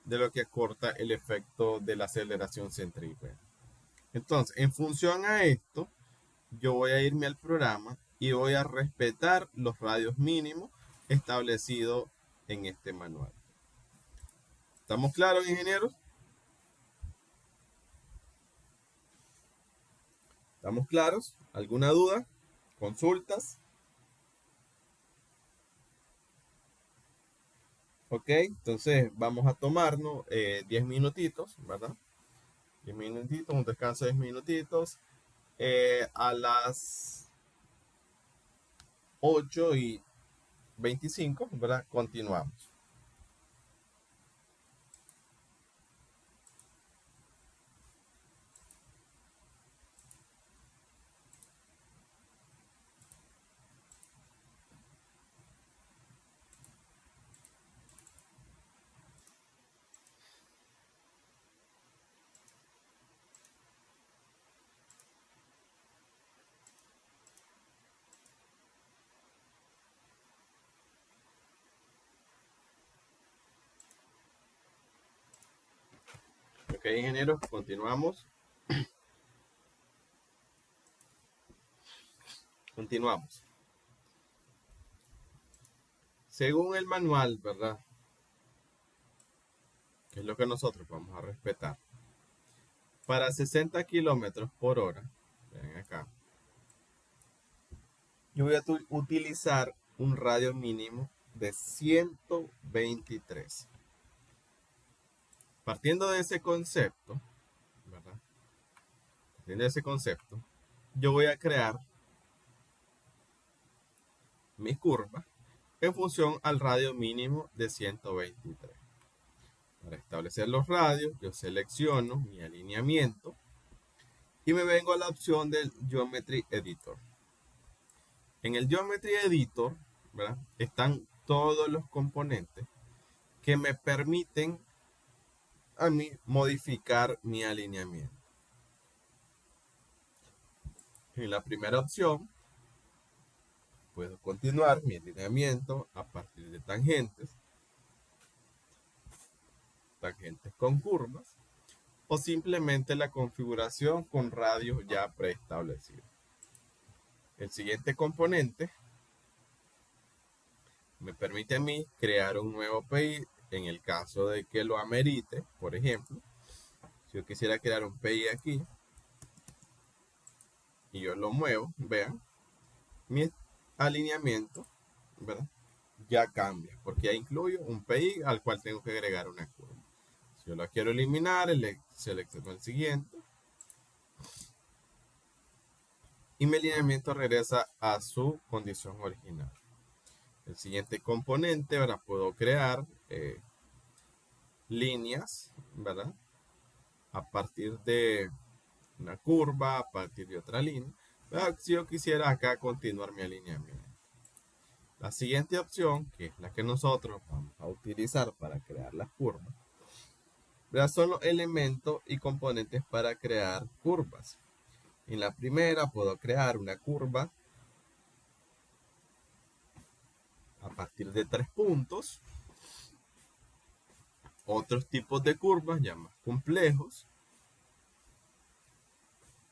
de lo que acorta el efecto de la aceleración centrípeta. Entonces, en función a esto, yo voy a irme al programa y voy a respetar los radios mínimos establecidos en este manual. ¿Estamos claros, ingenieros? ¿Estamos claros? ¿Alguna duda? ¿Consultas? Ok, entonces vamos a tomarnos 10 minutitos, ¿verdad? 10 minutitos, un descanso de 10 minutitos. A las 8:25, ¿verdad? Continuamos. Ok, ingenieros, continuamos. Continuamos. Según el manual, ¿verdad?, que es lo que nosotros vamos a respetar, para 60 kilómetros por hora, ven acá, yo voy a utilizar un radio mínimo de 123. Partiendo de ese concepto, ¿verdad?, partiendo de ese concepto, yo voy a crear mis curvas en función al radio mínimo de 123. Para establecer los radios, yo selecciono mi alineamiento y me vengo a la opción del Geometry Editor. En el Geometry Editor, ¿verdad?, están todos los componentes que me permiten a mí modificar mi alineamiento. En la primera opción, puedo continuar mi alineamiento a partir de tangentes con curvas, o simplemente la configuración con radios ya preestablecidos. El siguiente componente me permite a mí crear un nuevo API en el caso de que lo amerite, por ejemplo. Si yo quisiera crear un PI aquí y yo lo muevo, vean, mi alineamiento, ¿verdad? Ya cambia, porque ya incluyo un PI al cual tengo que agregar una curva. Si yo la quiero eliminar, selecciono el siguiente. Y mi alineamiento regresa a su condición original. El siguiente componente, ¿verdad? Puedo crear líneas, ¿verdad? A partir de una curva, a partir de otra línea. ¿Verdad? Si yo quisiera acá continuar mi alineamiento. La siguiente opción, que es la que nosotros vamos a utilizar para crear las curvas, ¿verdad? Son los elementos y componentes para crear curvas. En la primera puedo crear una curva a partir de 3 puntos. Otros tipos de curvas ya más complejos.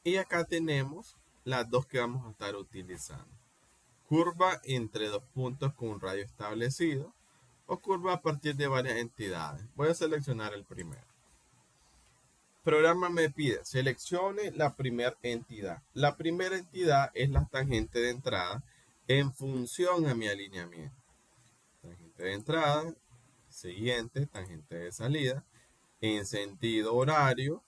Y acá tenemos las dos que vamos a estar utilizando. Curva entre 2 puntos con un radio establecido o curva a partir de varias entidades. Voy a seleccionar el primero. El programa me pide seleccione la primera entidad. La primera entidad es la tangente de entrada en función a mi alineamiento. Tangente de entrada, siguiente, tangente de salida, en sentido horario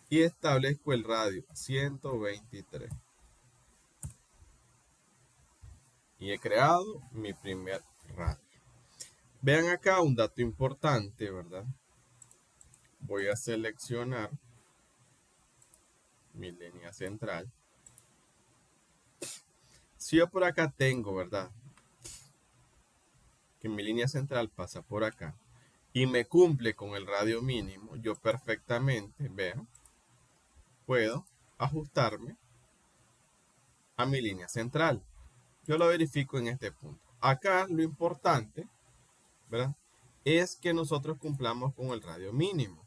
y establezco el radio 123. Y he creado mi primer radio. Vean acá un dato importante, ¿verdad? Voy a seleccionar mi línea central. Si yo por acá tengo, ¿verdad? Que mi línea central pasa por acá y me cumple con el radio mínimo, yo perfectamente, vean, puedo ajustarme a mi línea central. Yo lo verifico en este punto. Acá lo importante, ¿verdad? Es que nosotros cumplamos con el radio mínimo.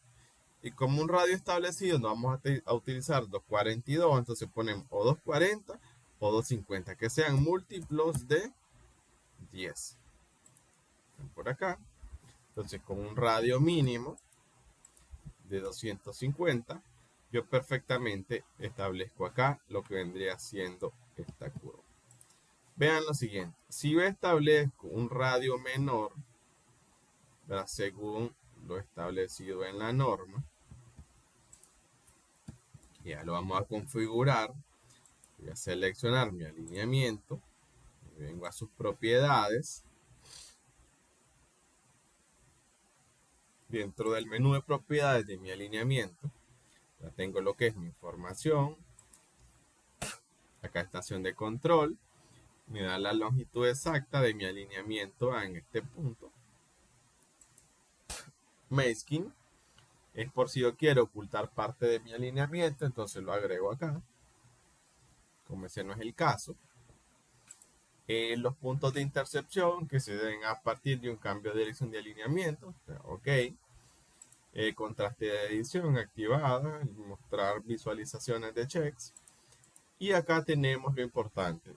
Y como un radio establecido no vamos a utilizar 242, entonces ponemos o 240 o 250, que sean múltiplos de 10. Por acá. Entonces con un radio mínimo de 250, yo perfectamente establezco acá lo que vendría siendo esta curva. Vean lo siguiente. Si yo establezco un radio menor, ¿verdad? Según lo establecido en la norma, ya lo vamos a configurar. Voy a seleccionar mi alineamiento. Vengo a sus propiedades. Dentro del menú de propiedades de mi alineamiento, ya tengo lo que es mi información. Acá estación de control. Me da la longitud exacta de mi alineamiento en este punto. Masking es por si yo quiero ocultar parte de mi alineamiento, entonces lo agrego acá. Como ese no es el caso. Los puntos de intercepción que se den a partir de un cambio de dirección de alineamiento. Ok. Contraste de edición activada. Mostrar visualizaciones de checks. Y acá tenemos lo importante,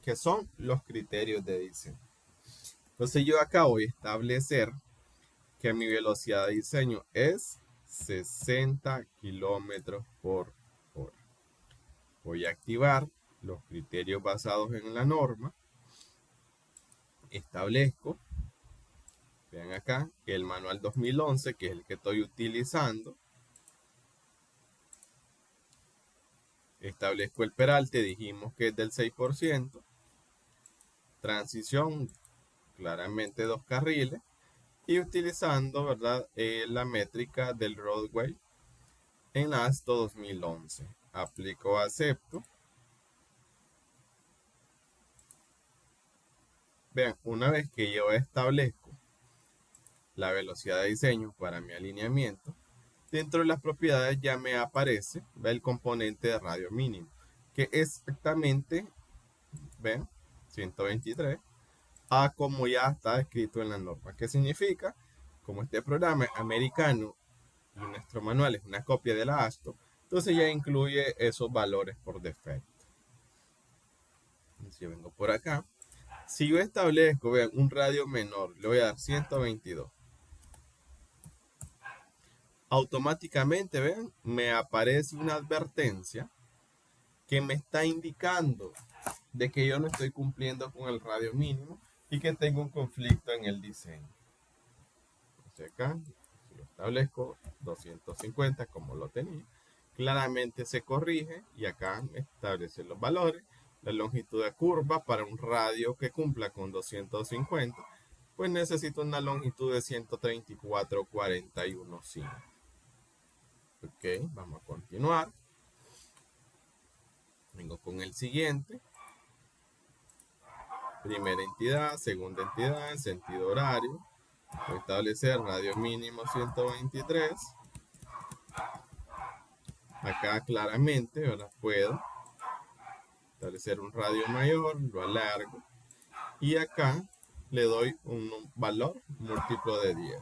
que son los criterios de edición. Entonces yo acá voy a establecer que mi velocidad de diseño es 60 kilómetros por hora. Voy a activar los criterios basados en la norma. Establezco, vean acá, el manual 2011, que es el que estoy utilizando. Establezco el peralte, dijimos que es del 6%. Transición, claramente 2 carriles. Y utilizando, ¿verdad? La métrica del roadway en ASTO 2011. Aplico acepto. Vean, una vez que yo establezco la velocidad de diseño para mi alineamiento, dentro de las propiedades ya me aparece, ¿ve? El componente de radio mínimo, que es exactamente, ven, 123, a como ya está escrito en la norma. ¿Qué significa? Como este programa es americano y nuestro manual es una copia de la ASTO, entonces ya incluye esos valores por defecto. Si yo vengo por acá, si yo establezco, vean, un radio menor, le voy a dar 122. automáticamente, vean, me aparece una advertencia que me está indicando de que yo no estoy cumpliendo con el radio mínimo y que tengo un conflicto en el diseño. Entonces acá, si lo establezco 250 como lo tenía, claramente se corrige y acá me establece los valores. La longitud de curva para un radio que cumpla con 250, pues necesito una longitud de 134,41,5. Ok, vamos a continuar. Vengo con el siguiente. Primera entidad, segunda entidad, en sentido horario. Voy a establecer radio mínimo 123. Acá claramente, ahora puedo establecer un radio mayor, lo alargo. Y acá le doy un valor múltiplo de 10.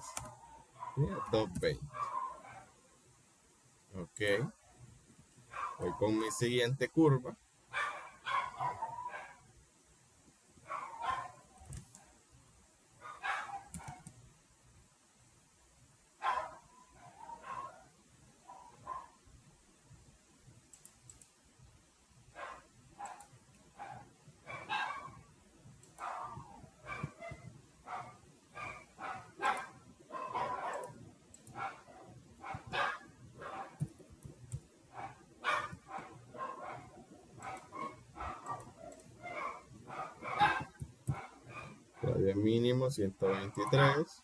220. Ok. Voy con mi siguiente curva. Radio mínimo 123.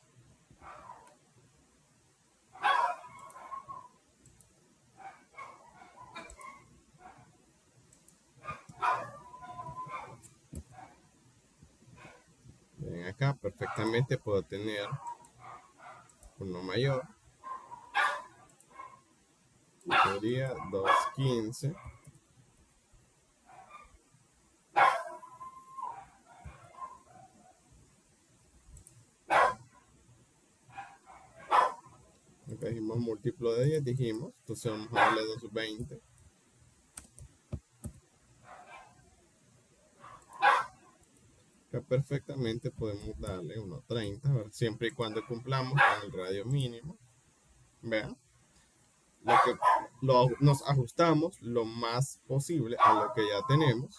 Ven acá, perfectamente puedo tener uno mayor. Sería 215. Acá dijimos múltiplo de 10, dijimos. Entonces vamos a darle 220. Acá perfectamente podemos darle 1.30, siempre y cuando cumplamos con el radio mínimo. Vean, nos ajustamos lo más posible a lo que ya tenemos.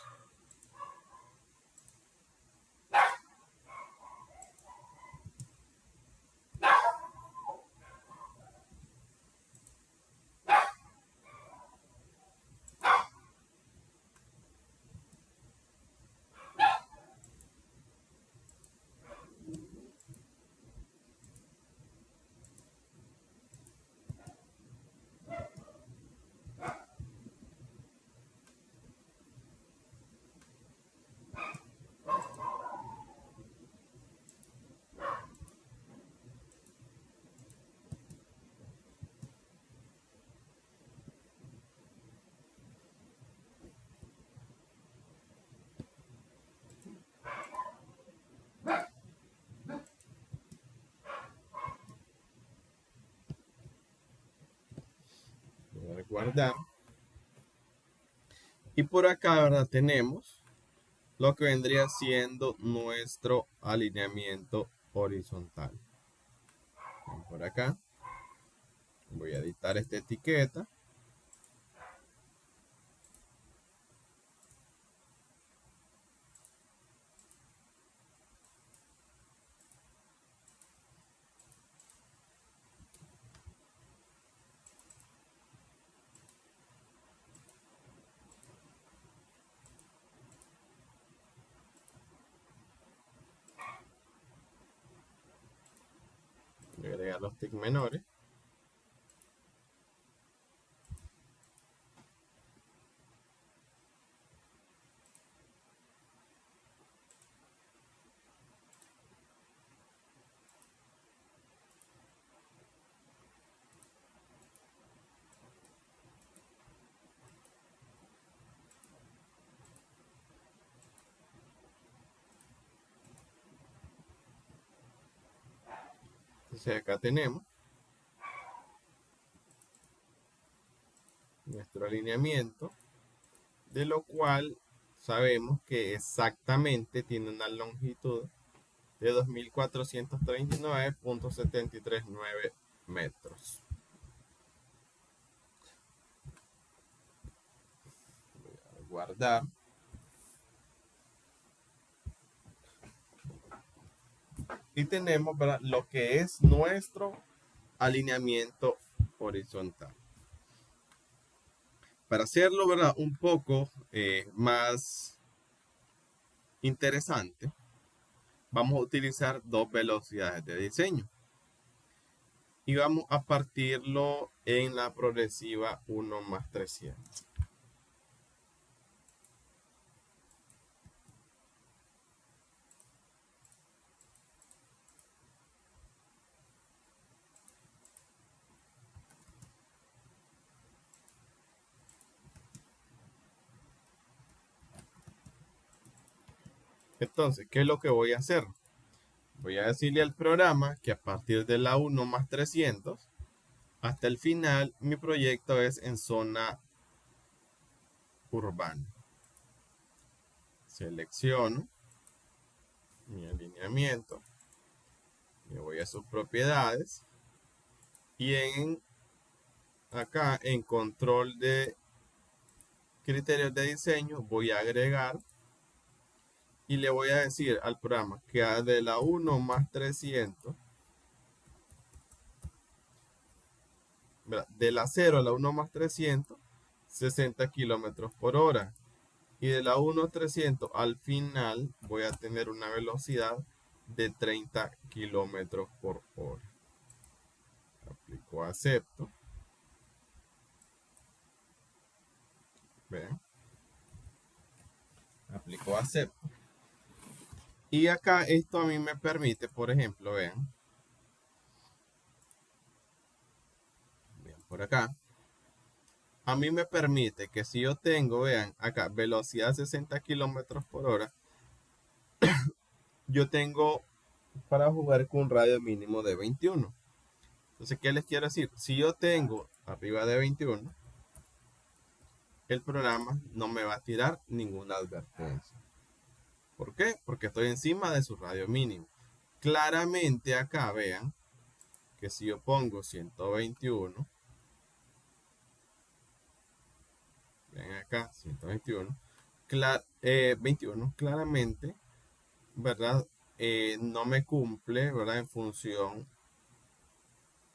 Voy a guardar. Y por acá ahora tenemos lo que vendría siendo nuestro alineamiento horizontal. Por acá voy a editar esta etiqueta. Voy a agregar los tics menores. Entonces acá tenemos nuestro alineamiento, de lo cual sabemos que exactamente tiene una longitud de 2439,739 metros. guardar. Y tenemos, ¿verdad?, lo que es nuestro alineamiento horizontal. Para hacerlo, ¿verdad?, un poco más interesante, vamos a utilizar dos velocidades de diseño. Y vamos a partirlo en la progresiva 1 más 300. Entonces, ¿qué es lo que voy a hacer? Voy a decirle al programa que a partir de la 1 más 300 hasta el final mi proyecto es en zona urbana. Selecciono mi alineamiento, me voy a sus propiedades y acá en control de criterios de diseño voy a agregar y le voy a decir al programa que de la 1 más 300, de la 0 a la 1 más 300, 60 kilómetros por hora. Y de la 1 a 300 al final voy a tener una velocidad de 30 kilómetros por hora. Aplico acepto. Vean. Aplico acepto. Y acá esto a mí me permite, por ejemplo, vean por acá. A mí me permite que si yo tengo, vean acá, velocidad 60 kilómetros por hora, yo tengo para jugar con un radio mínimo de 21. Entonces, ¿qué les quiero decir? Si yo tengo arriba de 21, el programa no me va a tirar ninguna advertencia. ¿Por qué? Porque estoy encima de su radio mínimo. Claramente acá vean que si yo pongo 121, ven acá 121, 21 claramente, ¿verdad? No me cumple, ¿verdad? En función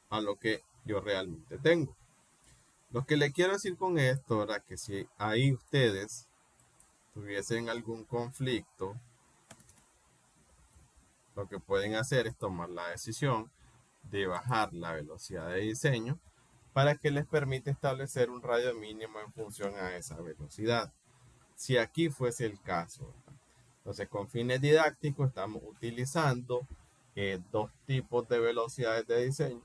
a lo que yo realmente tengo. Lo que le quiero decir con esto, ¿verdad? Que si ahí ustedes tuviesen algún conflicto, lo que pueden hacer es tomar la decisión de bajar la velocidad de diseño para que les permita establecer un radio mínimo en función a esa velocidad. Si aquí fuese el caso, ¿verdad? Entonces, con fines didácticos estamos utilizando dos tipos de velocidades de diseño.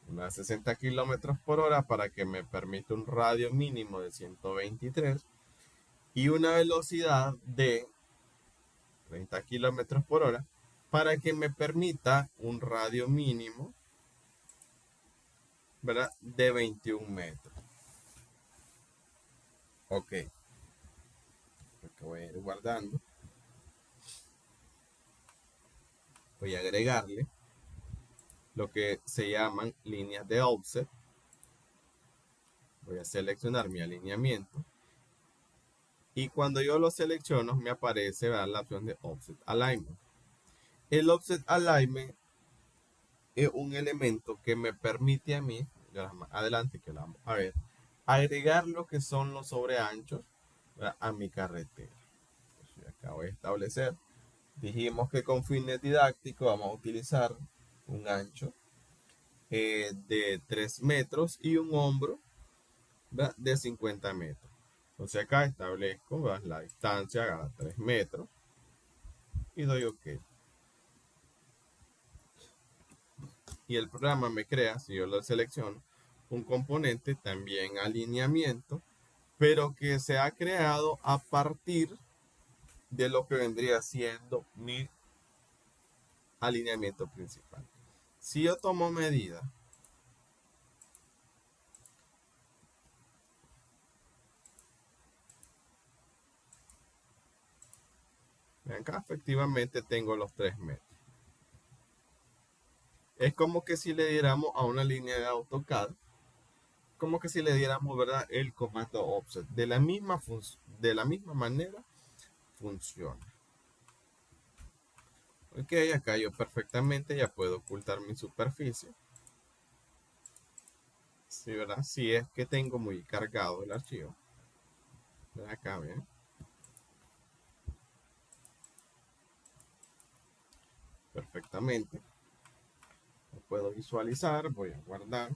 Una de 60 kilómetros por hora para que me permita un radio mínimo de 123 y una velocidad de 30 kilómetros por hora para que me permita un radio mínimo, ¿verdad?, de 21 metros. Ok. Lo que voy a ir guardando. Voy a agregarle lo que se llaman líneas de offset. Voy a seleccionar mi alineamiento. Y cuando yo lo selecciono, me aparece, ¿verdad?, la opción de Offset Alignment. El Offset Alignment es un elemento que me permite a mí, ya más adelante que lo vamos a ver, agregar lo que son los sobreanchos, ¿verdad?, a mi carretera. Entonces, acá voy a establecer. Dijimos que con fines didácticos vamos a utilizar un ancho de 3 metros y un hombro, ¿verdad?, de 50 metros. Entonces acá establezco, ¿verdad?, la distancia a 3 metros y doy OK. Y el programa me crea, si yo lo selecciono, un componente también alineamiento, pero que se ha creado a partir de lo que vendría siendo mi alineamiento principal. Si yo tomo medida, vean acá, efectivamente tengo los 3 metros. Es como que si le diéramos a una línea de AutoCAD como que si le diéramos, ¿verdad? El comando offset. De la misma manera funciona. Ok, acá yo perfectamente ya puedo ocultar mi superficie. Sí, ¿verdad? Si es que tengo muy cargado el archivo. Ven acá, ¿ven? Perfectamente. Lo puedo visualizar, voy a guardar.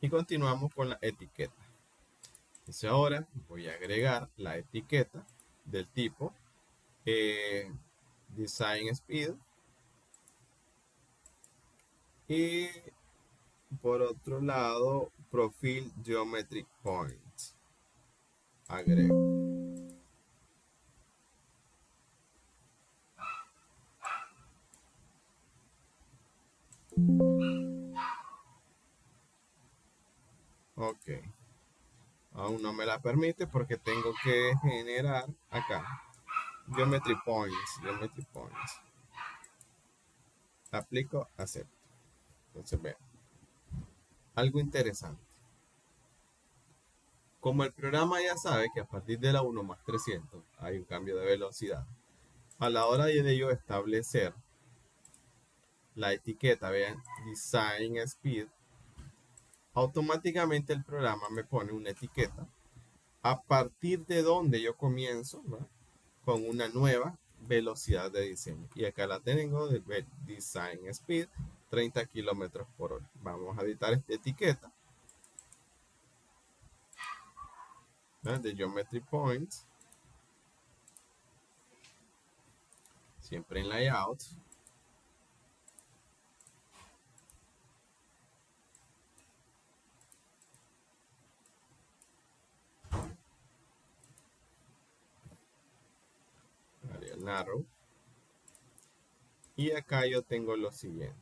Y continuamos con la etiqueta. Entonces ahora voy a agregar la etiqueta del tipo Design Speed. Y por otro lado, Profile Geometric Points. Agrego. Ok. Aún no me la permite porque tengo que generar acá. Geometry Points. Geometry Points. Aplico, acepto. Entonces vean. Algo interesante. Como el programa ya sabe que a partir de la 1 más 300 hay un cambio de velocidad, a la hora de yo establecer la etiqueta, vean, Design Speed, automáticamente el programa me pone una etiqueta a partir de donde yo comienzo, ¿verdad? Con una nueva velocidad de diseño. Y acá la tengo de Design Speed, 30 kilómetros por hora. Vamos a editar esta etiqueta, ¿verdad? De Geometry Points. Siempre en Layout. Arial Narrow. Y acá yo tengo lo siguiente.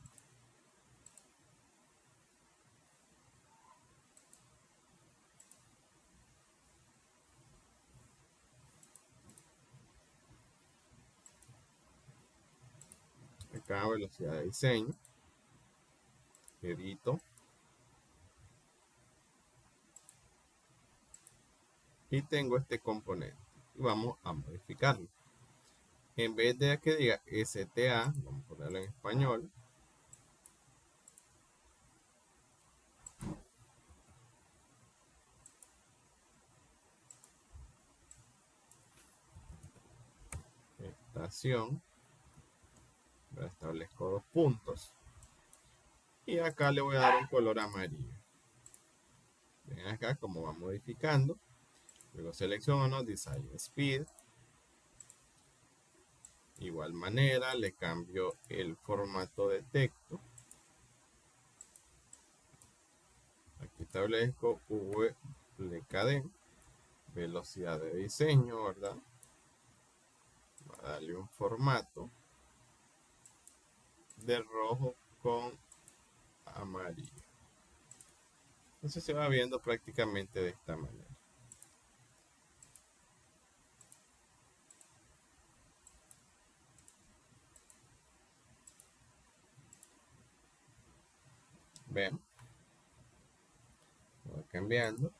Acá velocidad de diseño. Edito. Y tengo este componente. Y vamos a modificarlo. En vez de que diga STA, vamos a ponerlo en español. Estación. Establezco 2 puntos. Y acá le voy a dar un color amarillo. Ven acá como va modificando. Luego selecciono Design Speed. Igual manera le cambio el formato de texto. Aquí establezco VLKD. Velocidad de diseño, ¿verdad? Voy a darle un formato de rojo con amarillo. Entonces se va viendo prácticamente de esta manera. Ven, va cambiando.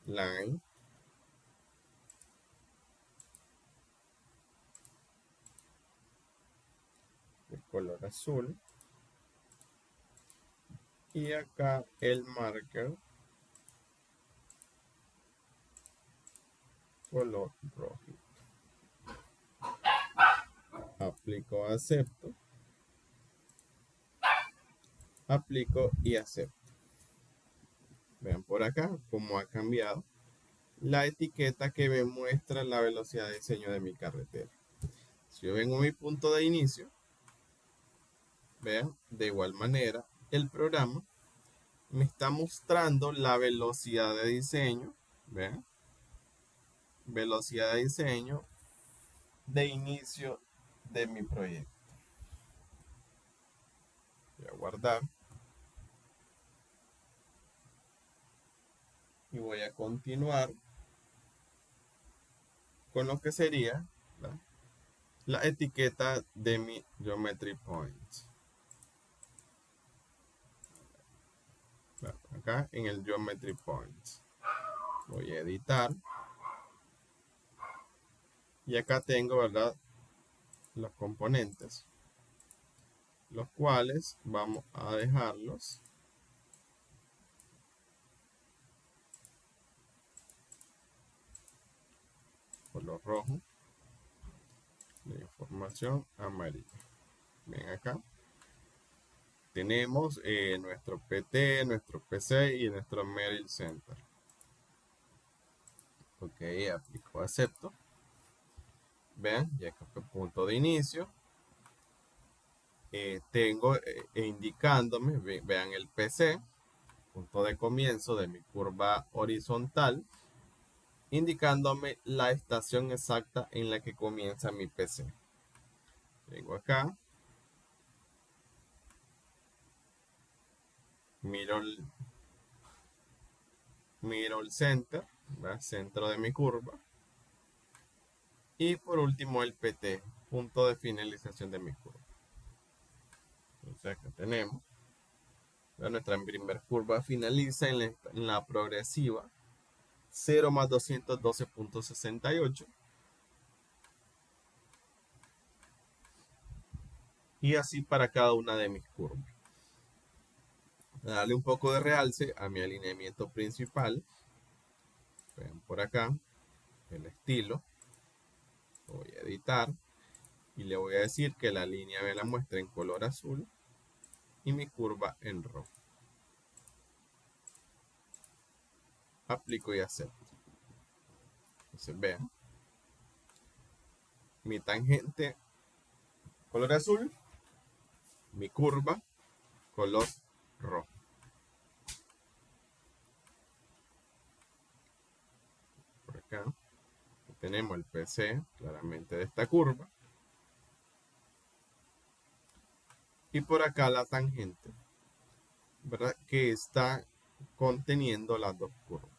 Line. De color azul. Y acá el marker color rojo. Aplico, acepto. Aplico y acepto. Vean por acá cómo ha cambiado la etiqueta que me muestra la velocidad de diseño de mi carretera. Si yo vengo a mi punto de inicio, vean, de igual manera, el programa me está mostrando la velocidad de diseño, vean, velocidad de diseño de inicio de mi proyecto. Voy a guardar y voy a continuar con lo que sería, ¿verdad?, la etiqueta de mi Geometry Points. acá en el Geometry Points. Voy a editar. Y acá tengo, ¿verdad?, los componentes, los cuales vamos a dejarlos color rojo, de información amarilla. Ven acá. Tenemos nuestro PT, nuestro PC y nuestro Metal Center. Ok, aplico acepto. Vean, ya que fue punto de inicio. Tengo indicándome, vean el PC, punto de comienzo de mi curva horizontal, indicándome la estación exacta en la que comienza mi PC. Vengo acá, miro el center, ¿verdad?, centro de mi curva. Y por último el PT, punto de finalización de mi curva. Entonces acá tenemos, ¿verdad?, nuestra primera curva finaliza en la progresiva 0 más 212.68. Y así para cada una de mis curvas. Darle un poco de realce a mi alineamiento principal. Vean por acá el estilo. Voy a editar y le voy a decir que la línea me la muestre en color azul y mi curva en rojo. Aplico y acepto. Entonces vean, mi tangente color azul, mi curva color rojo. Por acá tenemos el PC claramente de esta curva. Y por acá la tangente, ¿verdad?, que está conteniendo las dos curvas.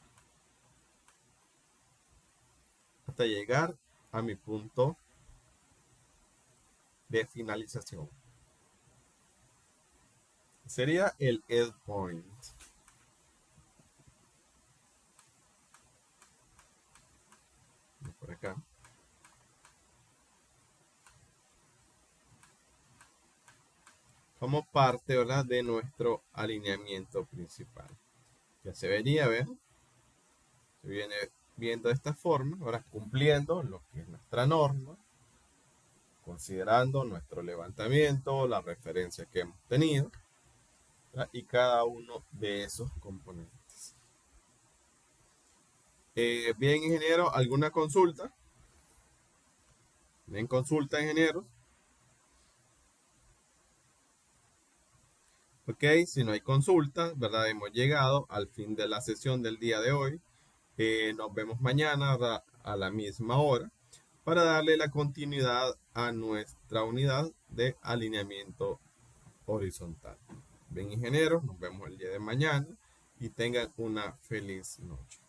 Hasta llegar a mi punto de finalización. Sería el endpoint. Por acá. Como parte, ¿verdad?, de nuestro alineamiento principal. Ya se vería, ¿ven? Se viene viendo de esta forma, ahora cumpliendo lo que es nuestra norma, considerando nuestro levantamiento, la referencia que hemos tenido, ¿verdad?, y cada uno de esos componentes. Bien, ingeniero, ¿alguna consulta? ¿Ven consulta, ingeniero? Ok, si no hay consulta, ¿verdad?, hemos llegado al fin de la sesión del día de hoy. Nos vemos mañana a la misma hora para darle la continuidad a nuestra unidad de alineamiento horizontal. Bien, ingenieros, nos vemos el día de mañana y tengan una feliz noche.